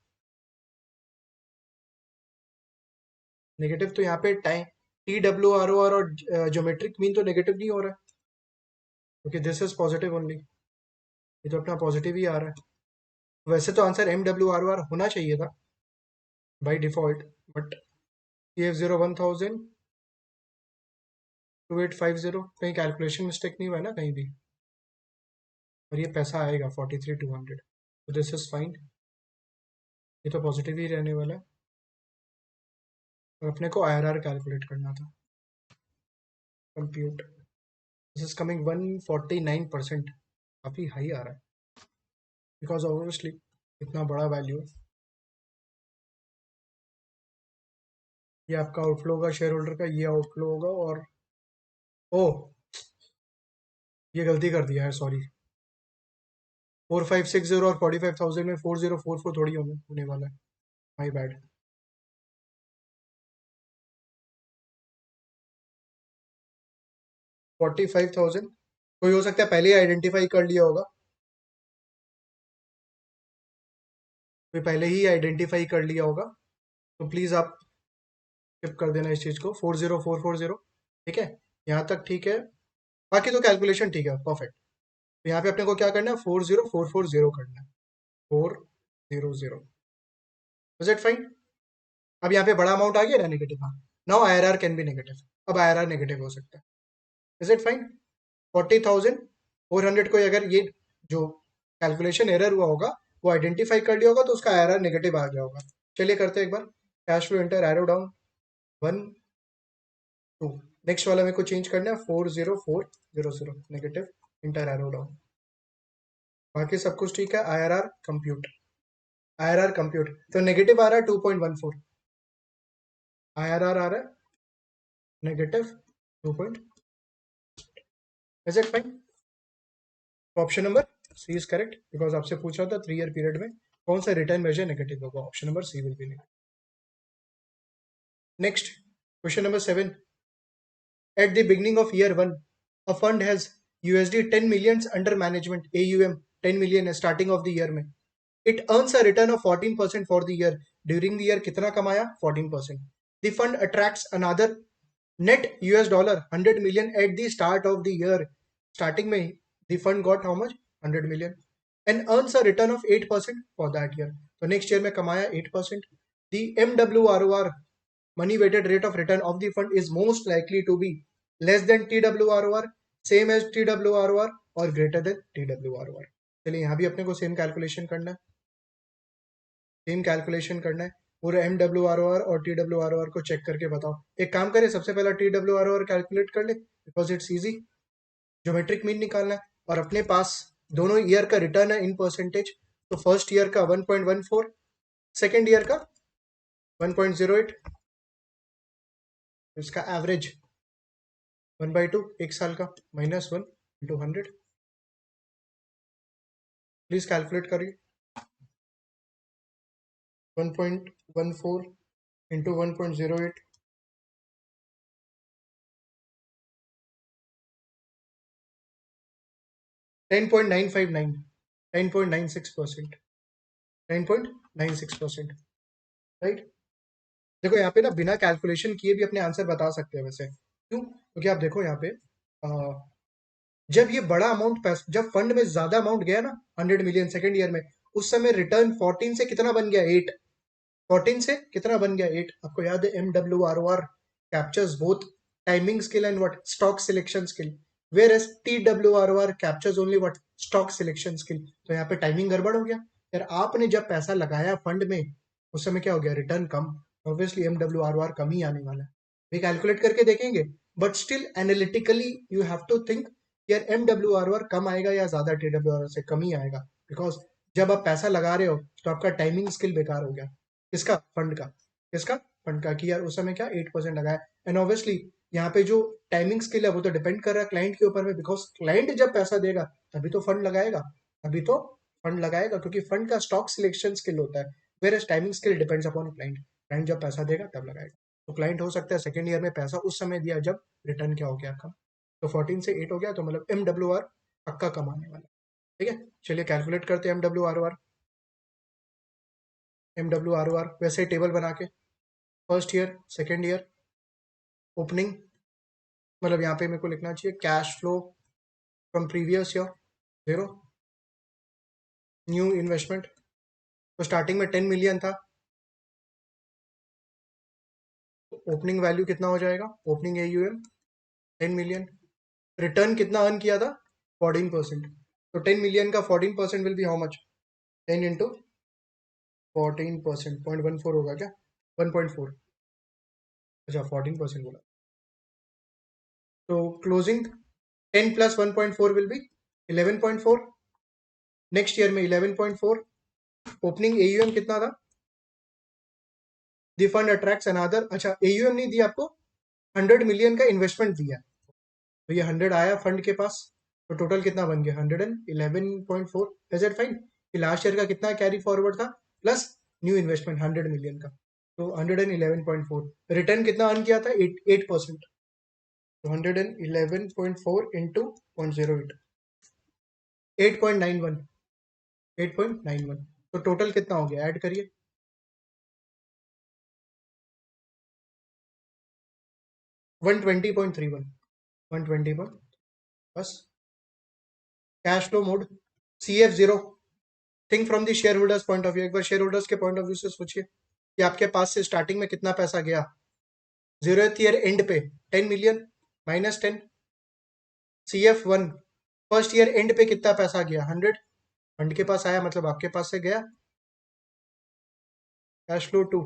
नेगेटिव तो यहाँ पे टाइम TWROR और ज्योमेट्रिक मीन तो नेगेटिव नहीं हो रहा है, क्योंकि दिस इज पॉजिटिव ओनली। ये तो अपना पॉजिटिव ही आ रहा है। वैसे तो आंसर MWROR होना चाहिए था बाय डिफॉल्ट, बट CF0 1000 2850, कहीं कैलकुलेशन मिस्टेक नहीं हुआ है ना कहीं भी, और ये पैसा आएगा 43,200, तो दिस इज फाइन, ये तो पॉजिटिव ही रहने वाला है। और अपने को आईआरआर कैलकुलेट करना था, कंप्यूट, दिस इज कमिंग 149%, काफ़ी हाई आ रहा है, बिकॉज ऑब्वियसली इतना बड़ा वैल्यू है। ये आपका आउटफ्लो होगा शेयर होल्डर का, ये आउटफ्लो होगा, और ओ ये गलती कर दिया है, सॉरी, 4560 और 45,000 में 4044 थोड़ी होने वाला है, माई बैड। 45,000 कोई हो सकता है पहले ही आइडेंटिफाई कर लिया होगा, कोई पहले ही आइडेंटिफाई कर लिया होगा, तो प्लीज़ आप स्किप कर देना इस चीज़ को, 40440, ठीक है, यहाँ तक ठीक है, बाकी तो कैलकुलेशन ठीक है, परफेक्ट। तो यहाँ पे अपने को क्या करना है, 40440 करना है, 400, इज इट फाइन। अब यहाँ पे बड़ा अमाउंट आ गया ना नेगेटिव, हाँ, now IRR can be negative, अब आईआरआर नेगेटिव हो सकता है, इज इट फाइन। 40,400 को अगर ये जो कैलकुलेशन एरर हुआ होगा वो आइडेंटिफाई कर लिया होगा तो उसका आईआरआर नेगेटिव आ गया होगा। चलिए करते हैं एक बार, cash flow enter arrow down 1 2, next वाला मेरे को चेंज करना है 40400 नेगेटिव, इंटर एरो डाउन, बाकी सब कुछ ठीक है। आईआरआर कंप्यूट, आईआरआर कंप्यूट, तो नेगेटिव आ रहा है 2.14, आईआरआर आ रहा है negative 2. Is it fine. Option number C is correct, because आपसे पूछ रहा था 3 ईयर पीरियड में कौन सा रिटर्न मेजर नेगेटिव होगा, option number C will be negative. Next question number 7, at the beginning of year 1 a fund has USD 10 millions under management, AUM 10 million है starting of the year में, it earns a return of 14% for the year, during the year कितना कमाया, 14%, the fund attracts another net US dollar 100 million at the start of the year, starting में the fund got how much, 100 million, and earns a return of 8% for that year, तो next year में कमाया 8%, the MWROR, money weighted rate of return of the fund, is most likely to be less than TWROR, same as TWROR, और greater than TWROR। चलिए यहाँ भी अपने को same calculation करना है, सेम कैलकुलेशन करना है, पूरे MWROR और TWROR को चेक करके बताओ। एक काम करें, सबसे पहला TWROR कैलकुलेट कर ले, because it's easy, geometric mean निकालना है, और अपने पास दोनों ईयर का रिटर्न है इन परसेंटेज, तो फर्स्ट ईयर का 1.14, सेकेंड ईयर का 1.08, इसका एवरेज 1/2, एक साल का, -1 × 100, प्लीज कैलकुलेट करिए, 1.14 × 1.08, 10.959, 10.96%, 10.96%, राइट। देखो यहाँ पे ना बिना कैलकुलेशन किए भी अपने आंसर बता सकते हैं वैसे, क्यों, क्योंकि आप देखो यहाँ पे जब ये बड़ा अमाउंट पैसा, जब फंड में ज्यादा अमाउंट गया ना 100 मिलियन सेकेंड ईयर में, उस समय रिटर्न 14 से कितना बन गया, 8, 14 से कितना बन गया, 8। आपको याद है MWROR captures both timing skill and what, stock selection skill, whereas TWROR captures only what, stock selection skill. तो यहाँ पे टाइमिंग गड़बड़ हो गया यार, आपने जब पैसा लगाया फंड में उस समय क्या हो गया, रिटर्न कम, ऑब्वियसली MWROR कम ही आने वाला है, ये कैलकुलेट करके देखेंगे, but still analytically you have to think यार MWROR कम आएगा या ज्यादा TWROR से, कम ही आएगा, बिकॉज जब आप पैसा लगा रहे हो तो आपका टाइमिंग स्किल बेकार हो गया, किसका, फंड का, किसका, फंड का, कि यार उस समय क्या 8% लगाया, एंड ऑब्वियसली यहाँ पे जो टाइमिंग स्किल है वो तो डिपेंड कर रहा है क्लाइंट के ऊपर में, बिकॉज क्लाइंट जब पैसा देगा तभी तो फंड लगाएगा, तभी तो फंड लगाएगा, क्योंकि फंड का स्टॉक सिलेक्शन स्किल होता है, whereas timing skill depends upon client, client जब पैसा देगा तब लगाएगा, तो क्लाइंट हो सकता है सेकेंड ईयर में पैसा उस समय दिया जब रिटर्न क्या हो गया, कम, तो 14 से 8 हो गया, तो मतलब MWR पक्का कमाने वाला, ठीक है। चलिए कैलकुलेट करते हैं MWROR, MWROR वैसे टेबल बना के, first year, second year, opening, मतलब यहाँ पे मेरे को लिखना चाहिए cash flow from previous year 0, new investment, तो स्टार्टिंग में 10 मिलियन था, ओपनिंग वैल्यू कितना हो जाएगा, ओपनिंग AUM 10 मिलियन। रिटर्न कितना अर्न किया था? 14%। तो 10 मिलियन का 14% will be how much? 10 into 14%, 0.14 होगा क्या? 1.4। अच्छा 14% बोला। तो closing 10 plus 1.4 will be 11.4। Next year में 11.4। ओपनिंग एयूएम कितना था? दी फंड अट्रैक्ट्स अनदर, अच्छा एयूएम नहीं दिया आपको, 100 मिलियन का इन्वेस्टमेंट दिया, तो ये 100 आया फंड के पास, तो टोटल कितना बन गया? 111.4। Is it fine? Last year का कितना कैरी फॉरवर्ड था प्लस न्यू इन्वेस्टमेंट 100 मिलियन का, तो 111.4। रिटर्न कितना अर्न किया था? 8%। तो 111.4 इंटू 0.08, 8.91। 8.91, तो टोटल कितना हो गया? ऐड करिए। 120.31, 120 बस। Cash flow mode CF0। Think from the share holders point of view, एक बार शेयर होल्डर्स के पॉइंट ऑफ व्यू से सोचिए कि आपके पास से स्टार्टिंग में कितना पैसा गया, 0th ईयर एंड पे 10 million minus 10। CF1 first year end पे कितना पैसा गया? 100। फंड के पास आया मतलब आपके पास से गया। कैश फ्लो 2,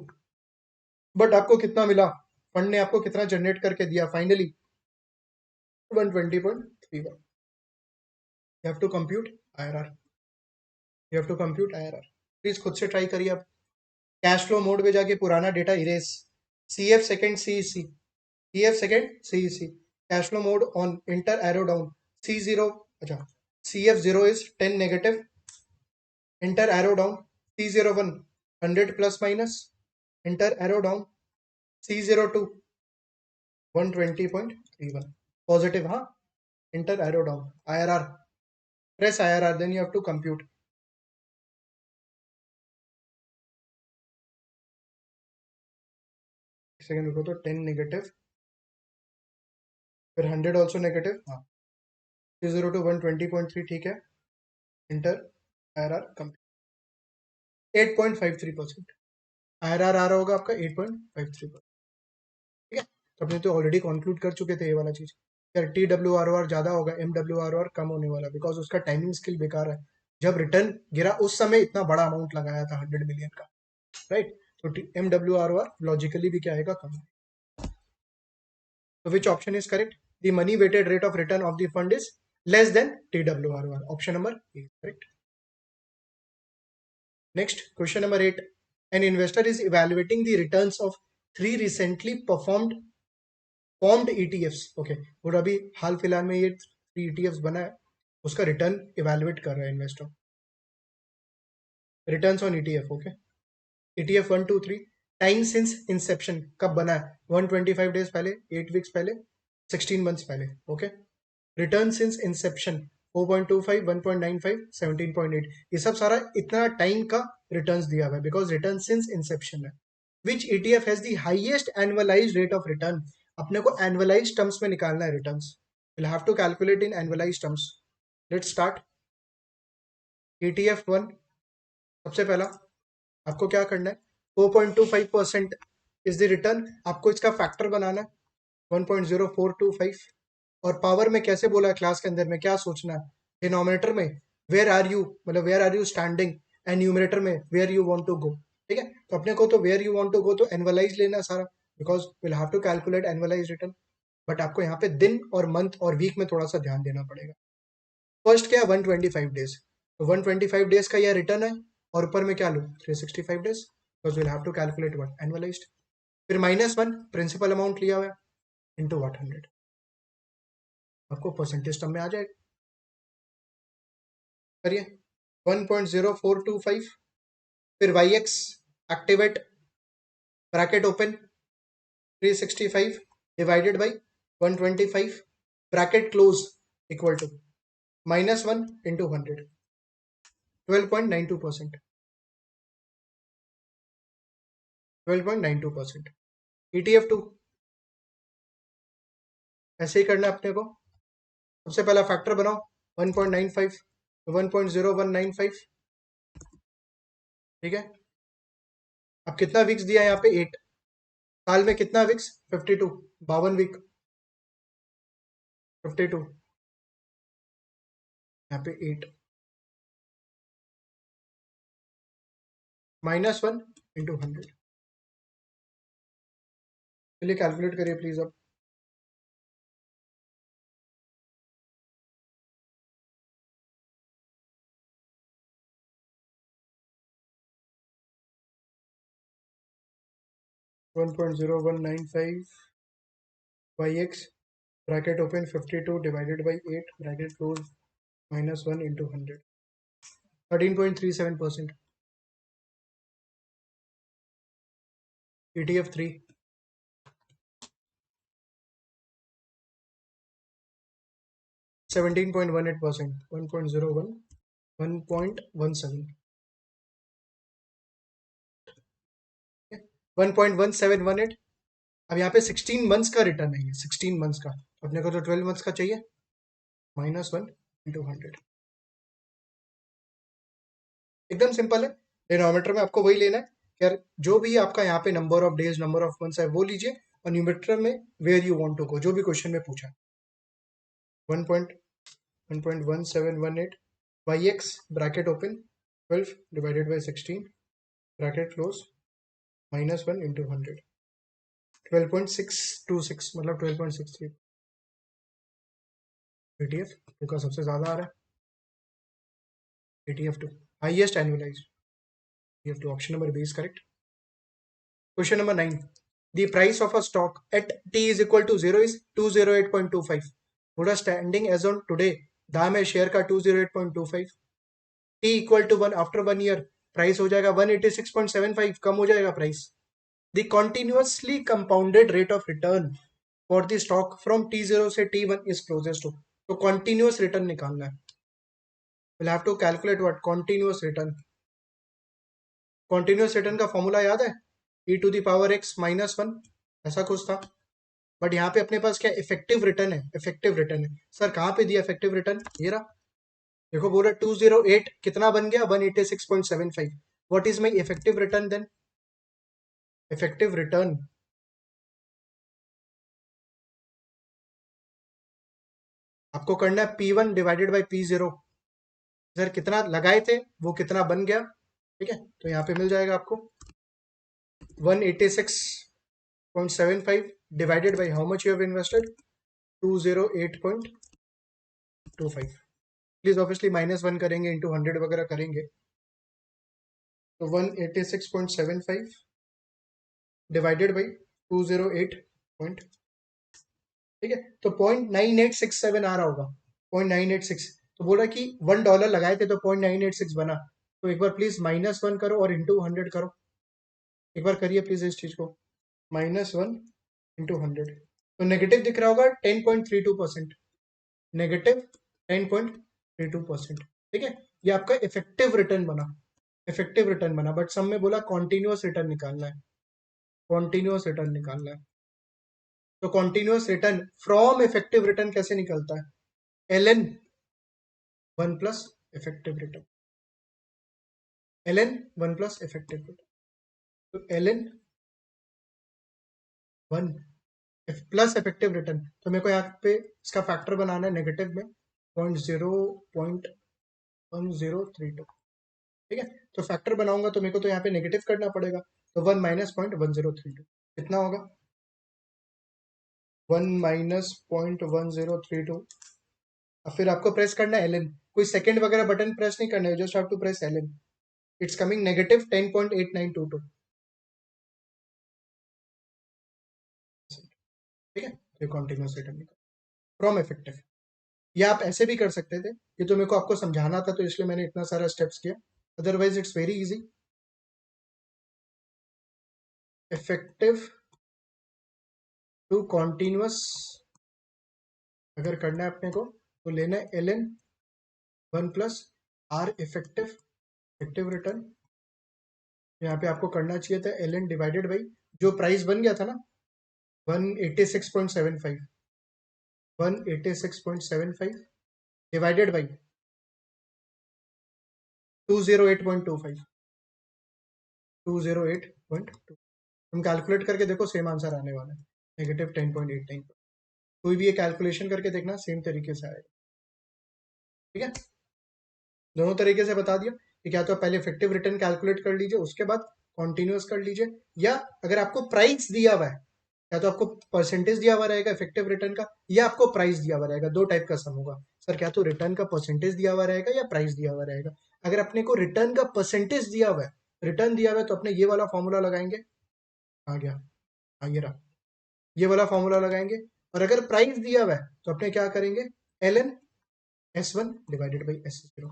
बट आपको कितना मिला? फंड ने आपको कितना जनरेट करके दिया finally? 120.31। You have to compute IRR, you have to compute IRR। Please खुद से ट्राई करिए आप। कैश फ्लो मोड में जाके पुराना data erase. CF second CEC, CF second CEC, cash flow mode on, enter arrow down, C0, अच्छा CF0 is 10 negative, enter arrow down, C01 100 plus minus, enter arrow down, C02 120.31 positive, हाँ, enter arrow down, IRR, press IRR, then you have to compute. Second रुको, तो 10 negative, फिर 100 also negative, हाँ, C02 120.3, ठीक है, inter IRR compute, 8.53%। IRR आ रहा होगा आपका 8.53%। ठीक है, तो अपने तो ऑलरेडी कंक्लूड कर चुके थे ये वाला चीज, यार TWROR ज्यादा होगा, MWROR कम होने वाला, बिकॉज उसका टाइमिंग स्किल बेकार है। जब रिटर्न गिरा उस समय इतना बड़ा अमाउंट लगाया था 100 मिलियन का, राइट? तो MWROR लॉजिकली भी क्या आएगा? कम। तो which option is correct? The money weighted rate of return of the fund is less than TWROR, option number A correct. Next question number 8, an investor is evaluating the returns of 3 recently performed formed ETFs, okay, और अभी हाल फिलहाल में ये 3 ETFs बना है, उसका return evaluate कर रहा है investor. Returns on ETF, okay, ETF 1 2 3, time since Inception, कब बना है? 125 डेज पहले, 8 वीक्स पहले, 16 मंथ्स पहले, ओके। रिटर्न सिंस इंसेप्शन 4.25, 1.95, 17.8, ये सब सारा इतना टाइम का रिटर्न्स दिया हुआ है, बिकॉज रिटर्न सिंस इंसेप्शन है। विच ETF has the highest annualised rate of return? अपने को एनुअलाइज्ड टर्म्स में निकालना है returns, we'll have to calculate in annualized terms. Let's start. ETF 1, सबसे पहला आपको क्या करना है? 4.25% इज द रिटर्न, आपको इसका फैक्टर बनाना है 1.0425, और पावर में कैसे बोला है क्लास के अंदर में, क्या सोचना है? डिनोमिनेटर में वेयर आर यू, मतलब where are you standing, and numerator में where you want to go. ठीक है, तो अपने को तो where you want to go तो एनुअलाइज लेना है सारा, because will have to calculate annualise return, but आपको यहाँ पे दिन और मंथ और वीक में थोड़ा सा ध्यान देना पड़ेगा। फर्स्ट क्या है? 125 डेज, तो 125 डेज का यह रिटर्न है, और ऊपर में क्या लो? 365 days, because will have to calculate what? Annualized. फिर -1 प्रिंसिपल अमाउंट लिया हुआ है, इंटू व्हाट? 100, आपको परसेंटेज टर्म में आ जाएगा। करिए 1.0425, फिर YX activate, bracket open, 365 divided by 125, bracket close, equal to -1 into 100, 12.92%, 12.92%। ETF2 ऐसे ही करना है अपने को, सबसे पहला फैक्टर बनाओ 1.95, 1.0195, ठीक है। अब कितना वीक्स दिया है यहाँ पे? 8, साल में कितना वीक्स? 52, 52 वीक, 52, यहाँ पे 8, -1 × 100। चलिए कैलकुलेट करिए प्लीज अब। 1.0195 yx bracket open 52 divided by 8 bracket close -1 × 100, 13.37%, ETF 3, 17.18%, 1.01, 1.17, 1.1718। अब यहाँ पे 16 मंथ्स का रिटर्न है, ये 16 मंथ्स का, अपने को तो 12 मंथ्स का चाहिए, -1 × 100। एकदम सिंपल है। डिनोमिनेटर में आपको वही लेना है, यार जो भी आपका यहाँ पे number of days, number of months है वो लीजिए, और न्यूमरेटर में where you want to go, जो भी क्वेश्चन में पूछा। 1.1718 yx bracket open 12 divided by 16 bracket close -1 × 100, 12.626, मतलब 12.63। ETF 2 का सबसे ज्यादा आ रहा है, ETF 2 highest annualized, ETF 2 option number B is correct. Question number 9. The price of a stock at t is equal to 0 is 208.25. थोड़ा standing as on today, दाम है share का 208.25, t equal to 1 after 1 year, price हो जाएगा 186.75, कम हो जाएगा price. The continuously compounded rate of return for the stock from t0 से t1 is closest to, तो continuous return निकालना है। We'll have to calculate what continuous return. Continuous return का formula याद है, e⁻x -1, ऐसा कुछ था। बट यहाँ पे अपने पास क्या इफेक्टिव रिटर्न है, इफेक्टिव रिटर्न है। सर कहाँ पे दिया इफेक्टिव रिटर्न, ये रहा, देखो बोला 208 कितना बन गया 186.75। What is my effective return then, effective return आपको करना है P1 divided by P0। Sir कितना लगाए थे वो कितना बन गया, ठीक है, तो यहाँ पे मिल जाएगा आपको 186.75 divided by how much you have invested 208.25। Please obviously -1 करेंगे, इंटू 100 वगैरह करेंगे, तो 186.75 डिवाइडेड बाई 208 पॉइंट, ठीक है, तो 0.9867 आ रहा होगा, 0.986। तो बोला कि $1 लगाए थे तो 0.986 बना, तो एक बार प्लीज -1 करो और इंटू 100 करो, एक बार करिए प्लीज इस चीज को, -1 इंटू 100, तो नेगेटिव दिख रहा होगा 10.32%, नेगेटिव 10.32%, ठीक है। ये आपका इफेक्टिव रिटर्न बना, इफेक्टिव रिटर्न बना, बट सब में बोला कॉन्टिन्यूअस रिटर्न निकालना है, कॉन्टिन्यूअस रिटर्न निकालना है। तो continuous return from effective return कैसे निकलता है, ln 1 plus effective return, ln 1 plus effective return, तो ln 1 प्लस इफेक्टिव रिटर्न, तो मेरे को यहाँ पे इसका फैक्टर बनाना है नेगेटिव में 0.1032, ठीक है, तो फैक्टर बनाऊंगा तो मेरे को तो यहाँ पे नेगेटिव करना पड़ेगा, तो 1 माइनस 0.1032 कितना होगा, 1 माइनस 0.1032। अब फिर आपको प्रेस करना है ln, कोई सेकंड वगैरह बटन प्रेस नहीं करना है, just have to press ln, it's coming negative 10.8922, ठीक है, ये कॉन्टिन्यूस रिटर्न फ्रॉम इफेक्टिव। ये आप ऐसे भी कर सकते थे, ये तो मेरे को आपको समझाना था तो इसलिए मैंने इतना सारा स्टेप्स किया, otherwise it's very easy. Effective to continuous अगर करना है अपने को तो लेना है ln 1 plus R effective, effective return, यहाँ पे आपको करना चाहिए था ln डिवाइडेड बाई जो प्राइस बन गया था ना 186.75, 186.75 डिवाइडेड बाई 208.25, 208.2, तुम कैलकुलेट करके देखो सेम आंसर आने वाला है, -10.89। कोई भी ये कैलकुलेशन करके देखना, सेम तरीके से आएगा। ठीक है, दोनों तरीके से बता दिया कि क्या तो पहले इफेक्टिव रिटर्न कैलकुलेट कर लीजिए, उसके बाद कॉन्टिन्यूस कर लीजिए, या अगर आपको प्राइस दिया हुआ है, या तो आपको परसेंटेज दिया हुआ रहेगा इफेक्टिव रिटर्न का, या आपको प्राइस दिया हुआ रहेगा, दो टाइप का सम होगा। सर क्या तो रिटर्न का परसेंटेज दिया हुआ रहेगा या प्राइस दिया हुआ रहेगा। अगर अपने को रिटर्न का परसेंटेज दिया हुआ है, रिटर्न दिया हुआ है, तो अपने ये वाला फॉर्मूला लगाएंगे, आ गया, आगे रहा, ये वाला फॉर्मूला लगाएंगे। और अगर प्राइस दिया हुआ है तो अपने क्या करेंगे, L N S one divided by S zero.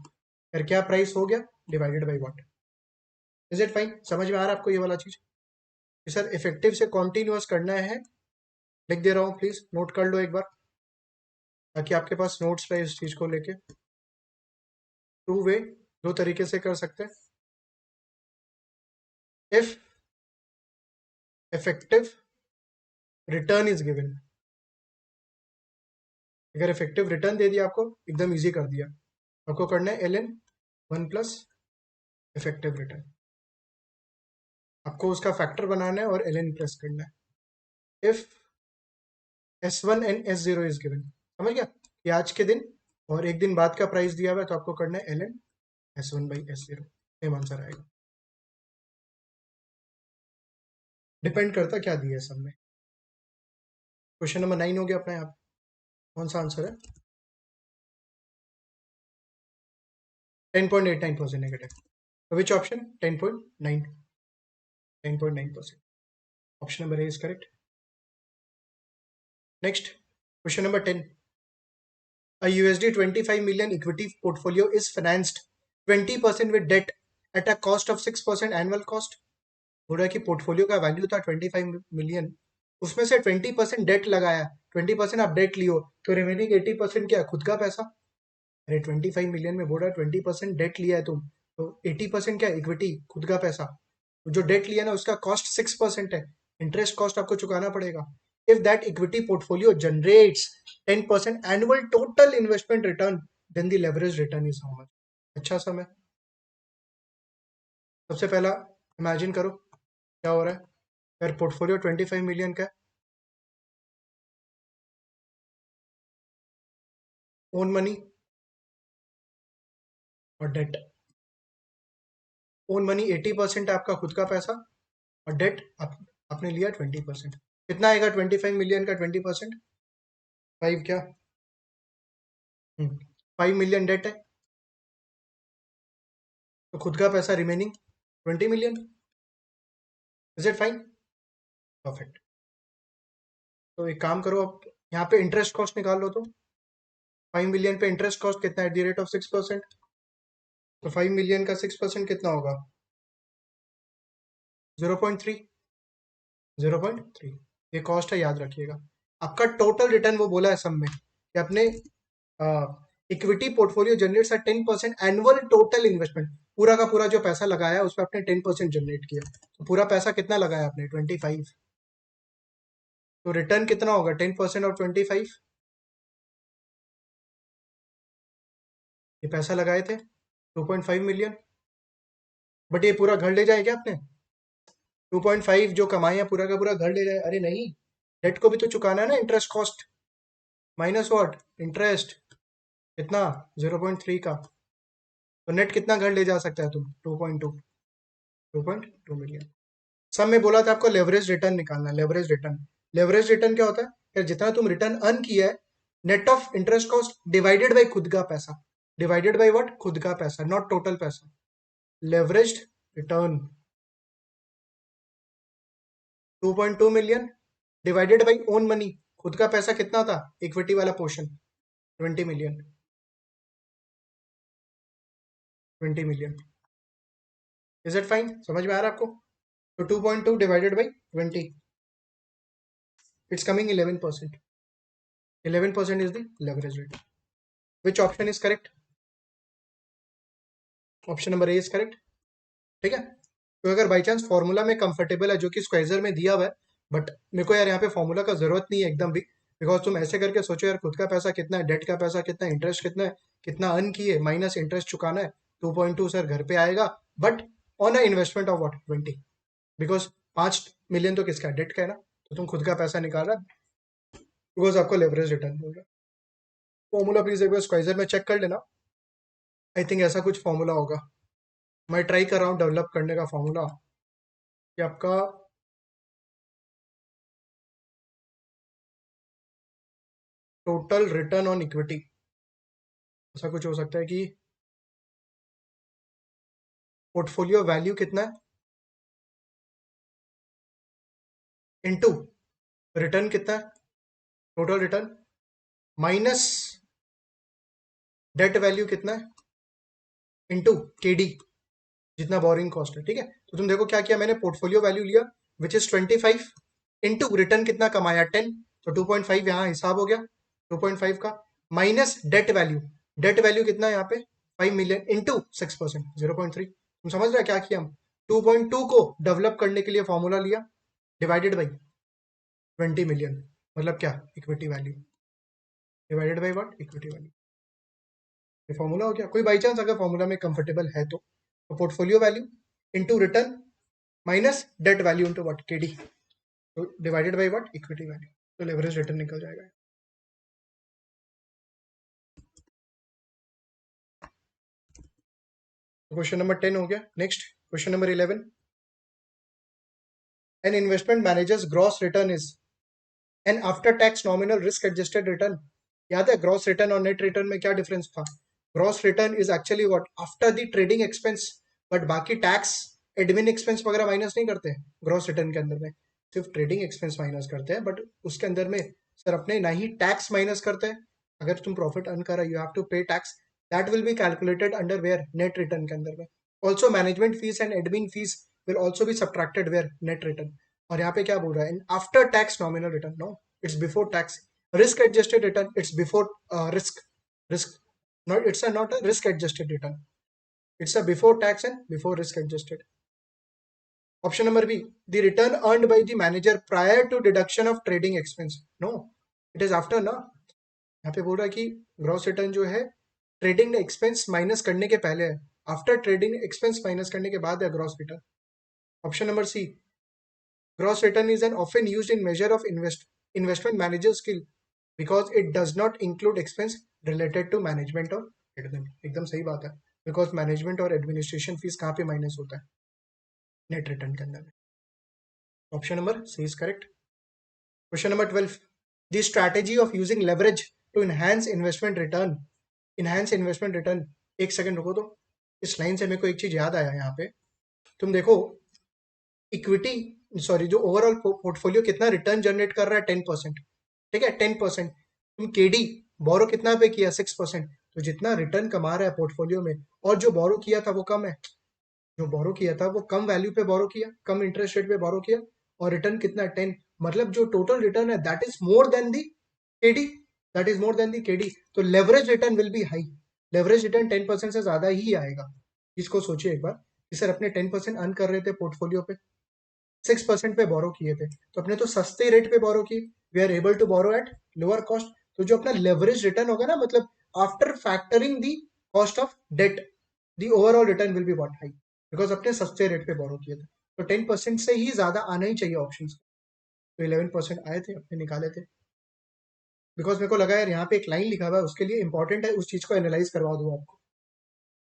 फिर क्या प्राइस हो गया, divided by what. Is it fine, समझ में आ रहा है आपको ये वाला चीज कि सर इफेक्टिव से कॉन्टिन्यूअस करना है। लिख दे रहा हूँ, प्लीज नोट कर लो एक बार, ताकि आपके पास नोट्स रहे इस चीज को लेके। टू वे, दो तरीके से कर सकते हैं। If effective return is given, अगर इफेक्टिव रिटर्न दे दिया आपको, एकदम इजी कर दिया। आपको करना है L N one plus effective return, आपको उसका फैक्टर बनाना है और एल एन प्लस करना है। If S one and S zero is given, समझ गया कि आज के दिन और एक दिन बाद का प्राइस दिया हुआ है, तो आपको करना है L N S one by S zero, same answer आएगा। डिपेंड करता क्या दिया है सब में। क्वेश्चन नंबर 9 हो गया अपना यहाँ पे। कौन सा आंसर है, 10.89% negative. Which option, 10.9, 10.9%। Option number A is correct. Next, question number 10। A USD 25 million equity portfolio is financed 20% with debt at a cost of 6% annual cost। हो रहा है कि पोर्टफोलियो का वैल्यू था 25 मिलियन, उसमें से 20% डेट लगाया, 20% आप डेट लियो, तो रिमेनिंग 80% क्या, खुद का पैसा। अरे 25 मिलियन में बोल रहा है 20% डेट लिया है तुम, तो 80% क्या, इक्विटी, खुद का पैसा। तो जो डेट लिया ना उसका कॉस्ट 6% है, इंटरेस्ट कॉस्ट आपको चुकाना पड़ेगा। If that equity portfolio generates 10% annual total investment return, then the leverage return is how much. अच्छा समय, सबसे पहला इमेजिन करो क्या हो रहा है। अगर पोर्टफोलियो 25 मिलियन का, ओन मनी और डेट। ओन मनी 80% है आपका खुद का पैसा, और डेट आपने लिया 20%। कितना आएगा 25 मिलियन का 20%, 5 क्या, 5 मिलियन डेट है, तो खुद का पैसा remaining 20 million. Is it fine, perfect. तो एक काम करो, आप यहाँ पे इंटरेस्ट कॉस्ट निकाल लो, तो 5 मिलियन पे इंटरेस्ट कॉस्ट कितना है, एट द रेट ऑफ 6%। तो 5 मिलियन का 6% कितना होगा, 0.3, 0.3। ये कॉस्ट है, याद रखिएगा। आपका टोटल रिटर्न वो बोला है सब में कि अपने equity portfolio generates 10% annual total investment, पूरा का पूरा जो पैसा लगाया उस पर आपने 10% जनरेट किया, तो पूरा पैसा कितना लगाया आपने, 25। तो रिटर्न कितना होगा, 10% और 25। ये पैसा लगाए थे 2.5 मिलियन, बट ये पूरा घर ले जाए क्या आपने, 2.5 जो कमाए हैं पूरा का पूरा घर ले जाए, अरे नहीं, डेट को भी तो चुकाना है ना, interest cost minus what, interest, कितना, 0.3 का। तो नेट कितना घर ले जा सकता है तुम, 2.2, 2.2 मिलियन। सब में बोला था आपको लेवरेज रिटर्न निकालना है, लेवरेज रिटर्न। लेवरेज रिटर्न क्या होता है, कि जितना तुम रिटर्न अर्न किया है, net of interest cost divided by खुद का पैसा, डिवाइडेड बाई व्हाट, खुद का पैसा, नॉट टोटल पैसा। Leveraged return 2.2 million divided by own money, खुद का पैसा कितना था, इक्विटी वाला portion 20 million, 20 million. Is it fine, समझ में आ रहा है आपको। तो 2.2 divided by 20, it's coming 11%। 11% is the leverage rate. Which option is correct, option number A is correct. ठीक है, तो अगर बाई चांस फॉर्मूला में कंफर्टेबल है, जो कि स्क्वाइजर में दिया हुआ है, बट मेरे को यार यहाँ पे फॉर्मूला का जरूरत नहीं है एकदम भी, बिकॉज तुम ऐसे करके सोचो यार, खुद का पैसा कितना है, डेट का पैसा कितना है, इंटरेस्ट कितना है, कितना अर्न किए, माइनस इंटरेस्ट चुकाना है, 2.2 सर घर पे आएगा, but on a investment of what, 20। Because 5 million तो किसका, डेट का है ना, तो तुम खुद का पैसा निकाल रहा है, बिकॉज आपको लेवरेज रिटर्न बोल रहा है। फॉर्मूला प्लीज एक बार स्क्वाइजर में चेक कर लेना। आई थिंक ऐसा कुछ फॉर्मूला होगा। मैं ट्राई कर रहा हूँ डेवलप करने का फॉर्मूला कि आपका टोटल रिटर्न ऑन इक्विटी, ऐसा कुछ हो सकता है कि पोर्टफोलियो वैल्यू कितना है इनटू रिटर्न कितना है, total return minus debt value कितना है इनटू केडी, जितना बोरिंग कॉस्ट है। ठीक है, तो तुम देखो क्या किया मैंने, पोर्टफोलियो वैल्यू लिया विच इज 25 इनटू रिटर्न कितना कमाया 10, तो 2.5 यहाँ हिसाब हो गया 2.5 का, माइनस डेट वैल्यू कितना है यहाँ पे 5 मिलियन इनटू 6% 0.3। तुम समझ रहे हो क्या किया हम, 2.2 को डेवलप करने के लिए फॉर्मूला लिया डिवाइडेड बाई 20 मिलियन, मतलब क्या equity value divided by what equity value. ये फॉर्मूला हो गया। कोई बाई चांस अगर फॉर्मूला में कंफर्टेबल है तो portfolio value into return minus debt value into what KD, तो divided by what equity value, तो लेवरेज रिटर्न निकल जाएगा। क्वेश्चन नंबर 10 हो गया। Next question number 11, an investment manager's gross return is an after tax nominal risk adjusted return. याद है gross return और net return में क्या डिफरेंस था? Gross return is actually what after the trading expense, but बाकी tax admin expense वगैरह minus नहीं करते हैं ग्रॉस रिटर्न के अंदर में, सिर्फ ट्रेडिंग एक्सपेंस माइनस करते हैं, बट उसके अंदर में सर अपने ना ही टैक्स माइनस करते हैं। अगर तुम प्रॉफिट अर्न कर रहे you have to pay tax, that will be calculated under where net return के अंदर में। Also management fees and admin fees will also be subtracted where net return. और यहाँ पे क्या बोल रहा है, after tax nominal return, no it's before tax. Risk adjusted return it's before risk not it's a not a risk adjusted return, it's a before tax and before risk adjusted. Option number B, the return earned by the manager prior to deduction of trading expense, no it is after ना। यहाँ पे बोल रहा है कि gross return जो है trading expense minus करने के पहले है, आफ्टर ट्रेडिंग एक्सपेंस माइनस करने के बाद है gross return. Option number C, gross return is an often used in measure of investment manager skill because it does not include expense related to management और admin। एकदम सही बात है, because management और एडमिनिस्ट्रेशन फीस कहाँ पे minus होता है, नेट रिटर्न के अंदर में। Option number C is correct. Question number 12, the strategy of using leverage to enhance investment return, enhance investment return. एक सेकंड रुको, तो इस लाइन से मेरे को एक चीज याद आया यहाँ पे, तुम देखो इक्विटी सॉरी जो ओवरऑल पोर्टफोलियो कितना रिटर्न जनरेट कर रहा है 10%, ठीक है 10%। तुम केडी बोरो कितना पे किया 6%, तो जितना रिटर्न कमा रहा है पोर्टफोलियो में और जो बोरो किया था वो कम है, जो बोरो किया था वो कम वैल्यू पे बोरो किया, कम इंटरेस्ट रेट पे बोरो किया, और रिटर्न कितना है 10, मतलब जो टोटल रिटर्न है that is more than the KD, that is more than the KD, तो leverage return will be high, leverage return 10% से ज्यादा ही आएगा। इसको सोचिए एक बार कि सर अपने 10% अर्न कर रहे थे पोर्टफोलियो पे, 6% पे बोरो किए थे, तो अपने तो सस्ते रेट पे बोरो किए, we are able to borrow at lower cost, तो जो अपना लेवरेज रिटर्न होगा ना, मतलब after factoring the cost of debt, the overall return will be what high, because अपने सस्ते रेट पे बोरो किए थे, तो 10% से ही ज्यादा आना ही चाहिए ऑप्शन। तो 11% आए थे अपने निकाले थे, बिकॉज मेरे को लगा यार यहाँ पे एक लाइन लिखा हुआ है उसके लिए इंपॉर्टेंट है, उस चीज को एनालाइज करवा दूँ आपको।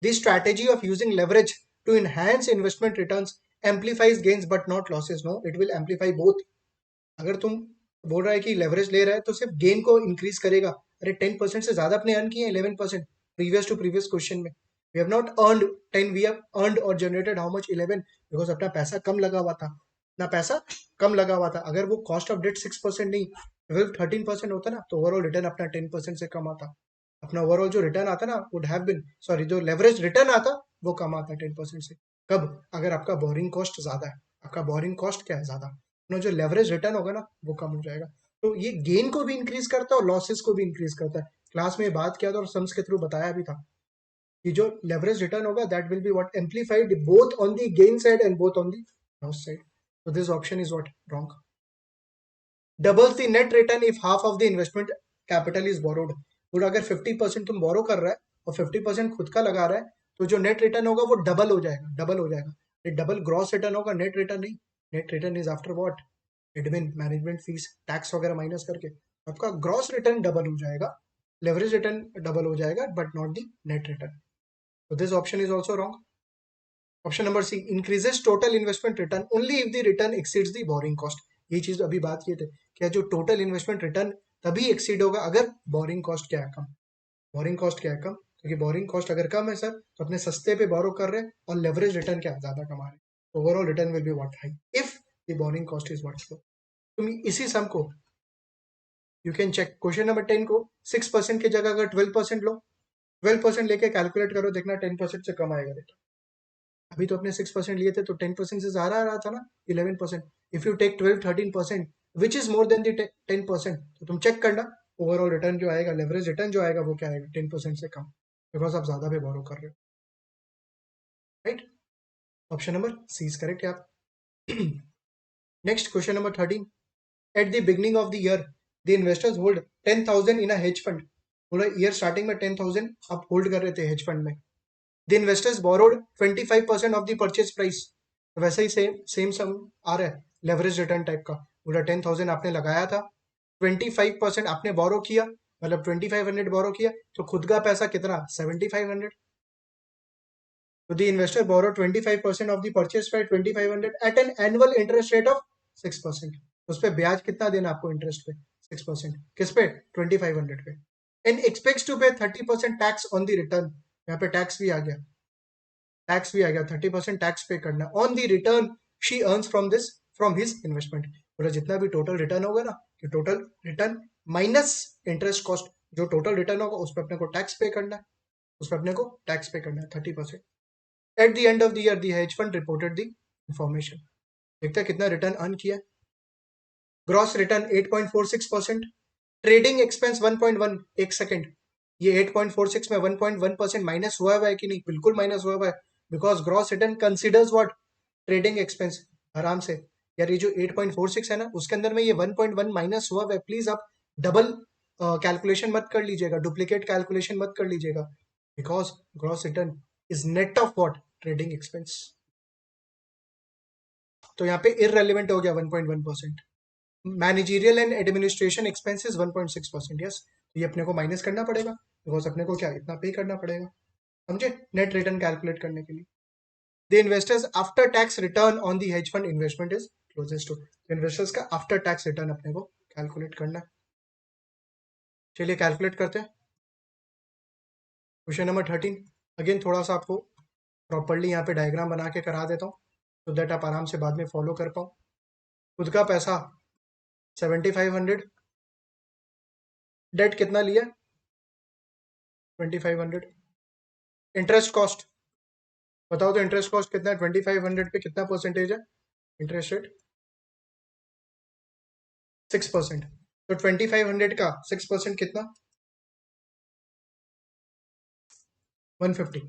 This strategy of using leverage to enhance investment returns amplifies gains but not losses. No, it will amplify both. अगर तुम बोल रहा है कि लेवरेज ले रहा है तो सिर्फ गेन को इंक्रीज करेगा, अरे 10% से ज्यादा अपने अर्न किए 11% प्रीवियस टू प्रीवियस क्वेश्चन में, we have not earned 10, we have earned और जनरेटेड हाउ मच 11, बिकॉज अपना पैसा कम लगा हुआ था, अपना पैसा कम लगा हुआ था। अगर वो कॉस्ट ऑफ डेट 6% नहीं 12-13% होता ना, तो ओवरऑल रिटर्न अपना 10% से कम आता, अपना ओवरऑल जो रिटर्न आता ना वुड हैव बीन सॉरी जो लेवरेज रिटर्न आता वो कम आता 10% से। कब? अगर आपका बोरिंग कॉस्ट ज्यादा है, आपका बोरिंग कॉस्ट क्या है ज्यादा, अपना जो लेवरेज रिटर्न होगा ना वो कम हो जाएगा। तो ये गेन को भी इंक्रीज करता है और लॉसेस को भी इंक्रीज करता है। क्लास में बात किया था और सम्स के थ्रू बताया भी था कि जो लेवरेज रिटर्न होगा that will be what amplified both on the gain side and both on the loss side, so this option is what wrong. Doubles the net return if half of the investment capital is borrowed, और अगर 50% तुम बोरो कर रहा है और 50% खुद का लगा रहा है, तो जो नेट रिटर्न होगा वो डबल हो जाएगा, डबल हो जाएगा। ये डबल ग्रॉस रिटर्न होगा, नेट रिटर्न नहीं। Net return is after what admin management fees tax वगैरह माइनस करके, आपका ग्रॉस रिटर्न डबल हो जाएगा, लेवरेज रिटर्न डबल हो जाएगा, but not the net return. So this option is also wrong. Option number C, increases total investment return only if the return exceeds the borrowing cost. ये चीज अभी बात किए थे, क्या जो टोटल इन्वेस्टमेंट रिटर्न तभी एक्सीड होगा अगर बोरिंग कॉस्ट क्या है कम. बोरिंग कॉस्ट क्या है कम, क्योंकि बोरिंग कॉस्ट अगर कम है सर तो अपने सस्ते पे बोरो कर रहे हैं और लेवरेज रिटर्न क्या ज्यादा कमा रहे हैं. Overall return will be what high if the borrowing cost is what low. तुम इसी सम को you can check question number 10 को 6% की जगह अगर 12% लो, 12% लेके कैलकुलेट करो, देखना 10% से कम आएगा रिटर्न. अभी तो अपने 6% लिए थे तो 10% से ज्यादा आ रहा था ना, 11%. If you take 12-13% which is more than the 10%, तो तुम चेक करना ओवरऑल रिटर्न जो आएगा, लेवरेज रिटर्न जो आएगा वो क्या आएगा, 10% से कम, बिकॉज आप ज्यादा पे बोरो कर रहे हो. Right, option number C is correct आप. Next question number 13. At the beginning of the year the investors hold 10,000 in a hedge fund. पूरा ईयर स्टार्टिंग में 10,000 आप होल्ड कर रहे थे हेज फंड में. The investors borrowed 25% of the purchase price. तो वैसे ही सेम सम आ रहा है लेवरेज रिटर्न टाइप का. पूरा 10,000 आपने लगाया था, 25% आपने बोरो किया, मतलब 2,500 बोरो किया, तो खुद का पैसा कितना, 7,500. तो the investor borrow 25% of the purchase price 2,500 at an annual interest rate of 6%. उस पर ब्याज कितना देना आपको इंटरेस्ट पे, 6%. किस पे, 2,500 पे. एंड एक्सपेक्ट्स टू पे 30% टैक्स ऑन द रिटर्न. यहाँ पे टैक्स भी आ गया, 30% टैक्स पे करना on the return she earns from his investment. पूरा जितना भी टोटल रिटर्न होगा ना, कि total return minus interest cost, जो टोटल रिटर्न होगा उस पर अपने को टैक्स पे करना है, उस पर अपने को टैक्स पे करना है 30%. Eight the end of the year the hedge fund reported the information. देखते हैं कितना रिटर्न अर्न किया. Gross return 8.46%, trading expense 1.1. एक सेकेंड, ये 8.46 में 1.1% माइनस हुआ है कि नहीं, बिल्कुल माइनस हुआ है, because gross return considers what, trading expense. आराम से यार, ये जो 8.46 है ना उसके अंदर में ये 1.1 माइनस हुआ है. प्लीज आप डबल कैलकुलेशन मत कर लीजिएगा, डुप्लीकेट कैलकुलेशन मत कर लीजिएगा, because gross return is net of what, trading expense. तो यहाँ पे इररेलेवेंट हो गया 1.1%. Managerial and administration expenses 1.6%. Yes, ये अपने को माइनस करना पड़ेगा, बिकॉज अपने को क्या इतना पे करना पड़ेगा, समझे, नेट रिटर्न कैलकुलेट करने के लिए. The investors after tax return on the hedge fund investment is closest to. Investors का आफ्टर टैक्स रिटर्न अपने को कैलकुलेट करना है. चलिए कैलकुलेट करते हैं. Question number 13. अगेन थोड़ा सा आपको प्रॉपरली यहाँ पे डायग्राम बना के करा देता हूँ, तो दैट आप आराम से बाद में फॉलो कर पाओ. खुद का पैसा 7,500, डेट कितना लिया, 2,500. इंटरेस्ट कॉस्ट बताओ, तो इंटरेस्ट कॉस्ट कितना है, 2,500 पे कितना परसेंटेज है इंटरेस्ट रेट, 6%. तो 2,500 का 6% कितना, 150.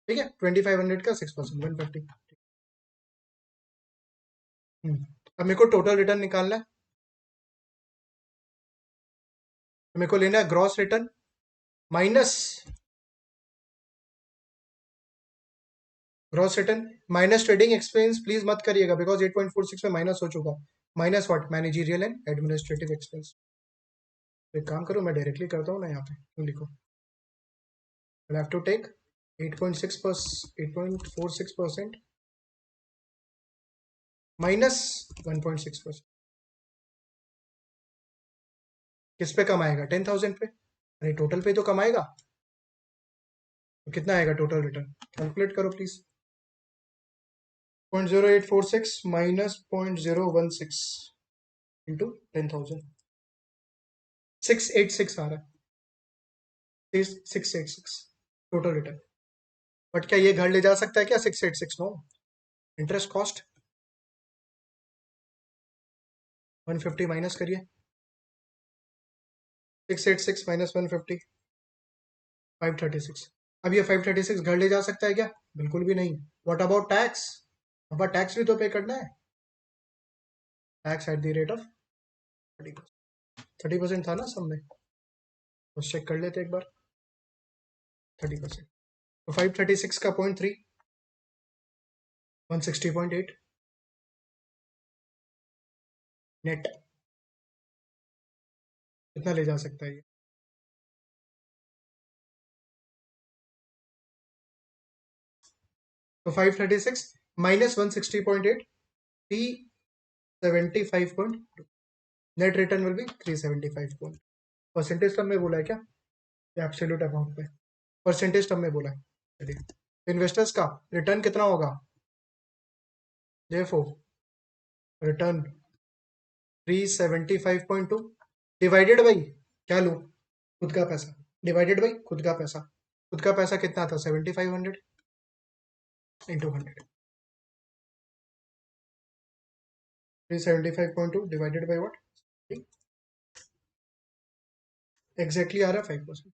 ठीक है, 2,500 का 6% 150. अब मेरे को टोटल रिटर्न निकालना है. तो मेरे को लेना है gross return minus, gross return minus trading expense. Please मत करिएगा बिकॉज 8.46 में माइनस हो चुका. Minus what, managerial and administrative expense. एक काम करो, मैं डायरेक्टली करता हूँ ना, यहाँ पे क्यों लिखो, I have to take 8.46% minus 1.6%. किस पे कम आएगा, 10,000 पे. अरे टोटल पे तो कमाएगा, तो कितना आएगा टोटल रिटर्न, कैलकुलेट करो प्लीज. 0.0846 माइनस 0.016 इंटू 10,000, 686 आ रहा है, 686 टोटल रिटर्न. बट क्या ये घर ले जा सकता है क्या 686? नो. इंटरेस्ट कॉस्ट 150 माइनस करिए, 686 माइनस 150, 536. अब ये 536 घर ले जा सकता है क्या, बिल्कुल भी नहीं. व्हाट अबाउट टैक्स, अब टैक्स भी तो पे करना है. Tax at the rate of 30% था ना सब में, तो चेक कर लेते एक बार. 30%, तो 536 का 0.3, 160.8 नेट. कितना ले जा सकता है ये? तो 536 minus 160.8, 375.2, net return will B 375 point. Percentage term में बोला है क्या, या एब्सोल्यूट अमाउंट में? परसेंटेज टर्म में बोला है। चलिए, इन्वेस्टर्स का रिटर्न कितना होगा? देखो, रिटर्न 375.2 डिवाइडेड बाई क्या लूँ, खुद का पैसा, डिवाइडेड बाई खुद का पैसा। खुद का पैसा कितना था? 7500 into 100, 375.2 divided by what, exactly आ रहा है 5%,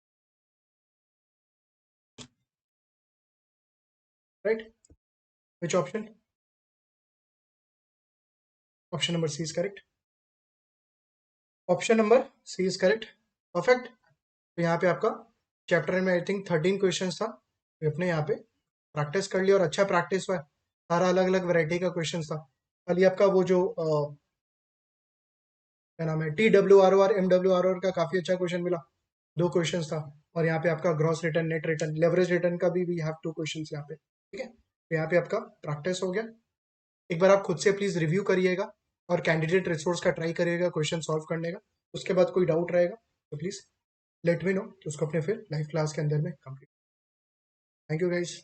right? Which option? Option number C is correct. Option number C is correct. Perfect. तो यहाँ पे आपका चैप्टर में आई थिंक 13 क्वेश्चन था, तो अपने यहाँ पे प्रैक्टिस कर लिया और अच्छा प्रैक्टिस हुआ है। सारा अलग अलग वैरायटी का क्वेश्चन था। खाली आपका वो जो क्या नाम है, TWROR MWROR का काफी अच्छा क्वेश्चन मिला, 2 क्वेश्चन था। और यहाँ पे आपका gross return, net return, leverage return का भी वी हैव 2 क्वेश्चन यहाँ पे। ठीक है, तो यहाँ पे आपका प्रैक्टिस हो गया। एक बार आप खुद से प्लीज रिव्यू करिएगा और कैंडिडेट रिसोर्स का ट्राई करिएगा क्वेश्चन सॉल्व करने का। उसके बाद कोई डाउट रहेगा तो प्लीज लेट मी नो, तो उसको अपने फिर लाइव क्लास के अंदर में कंप्लीट। Thank you guys.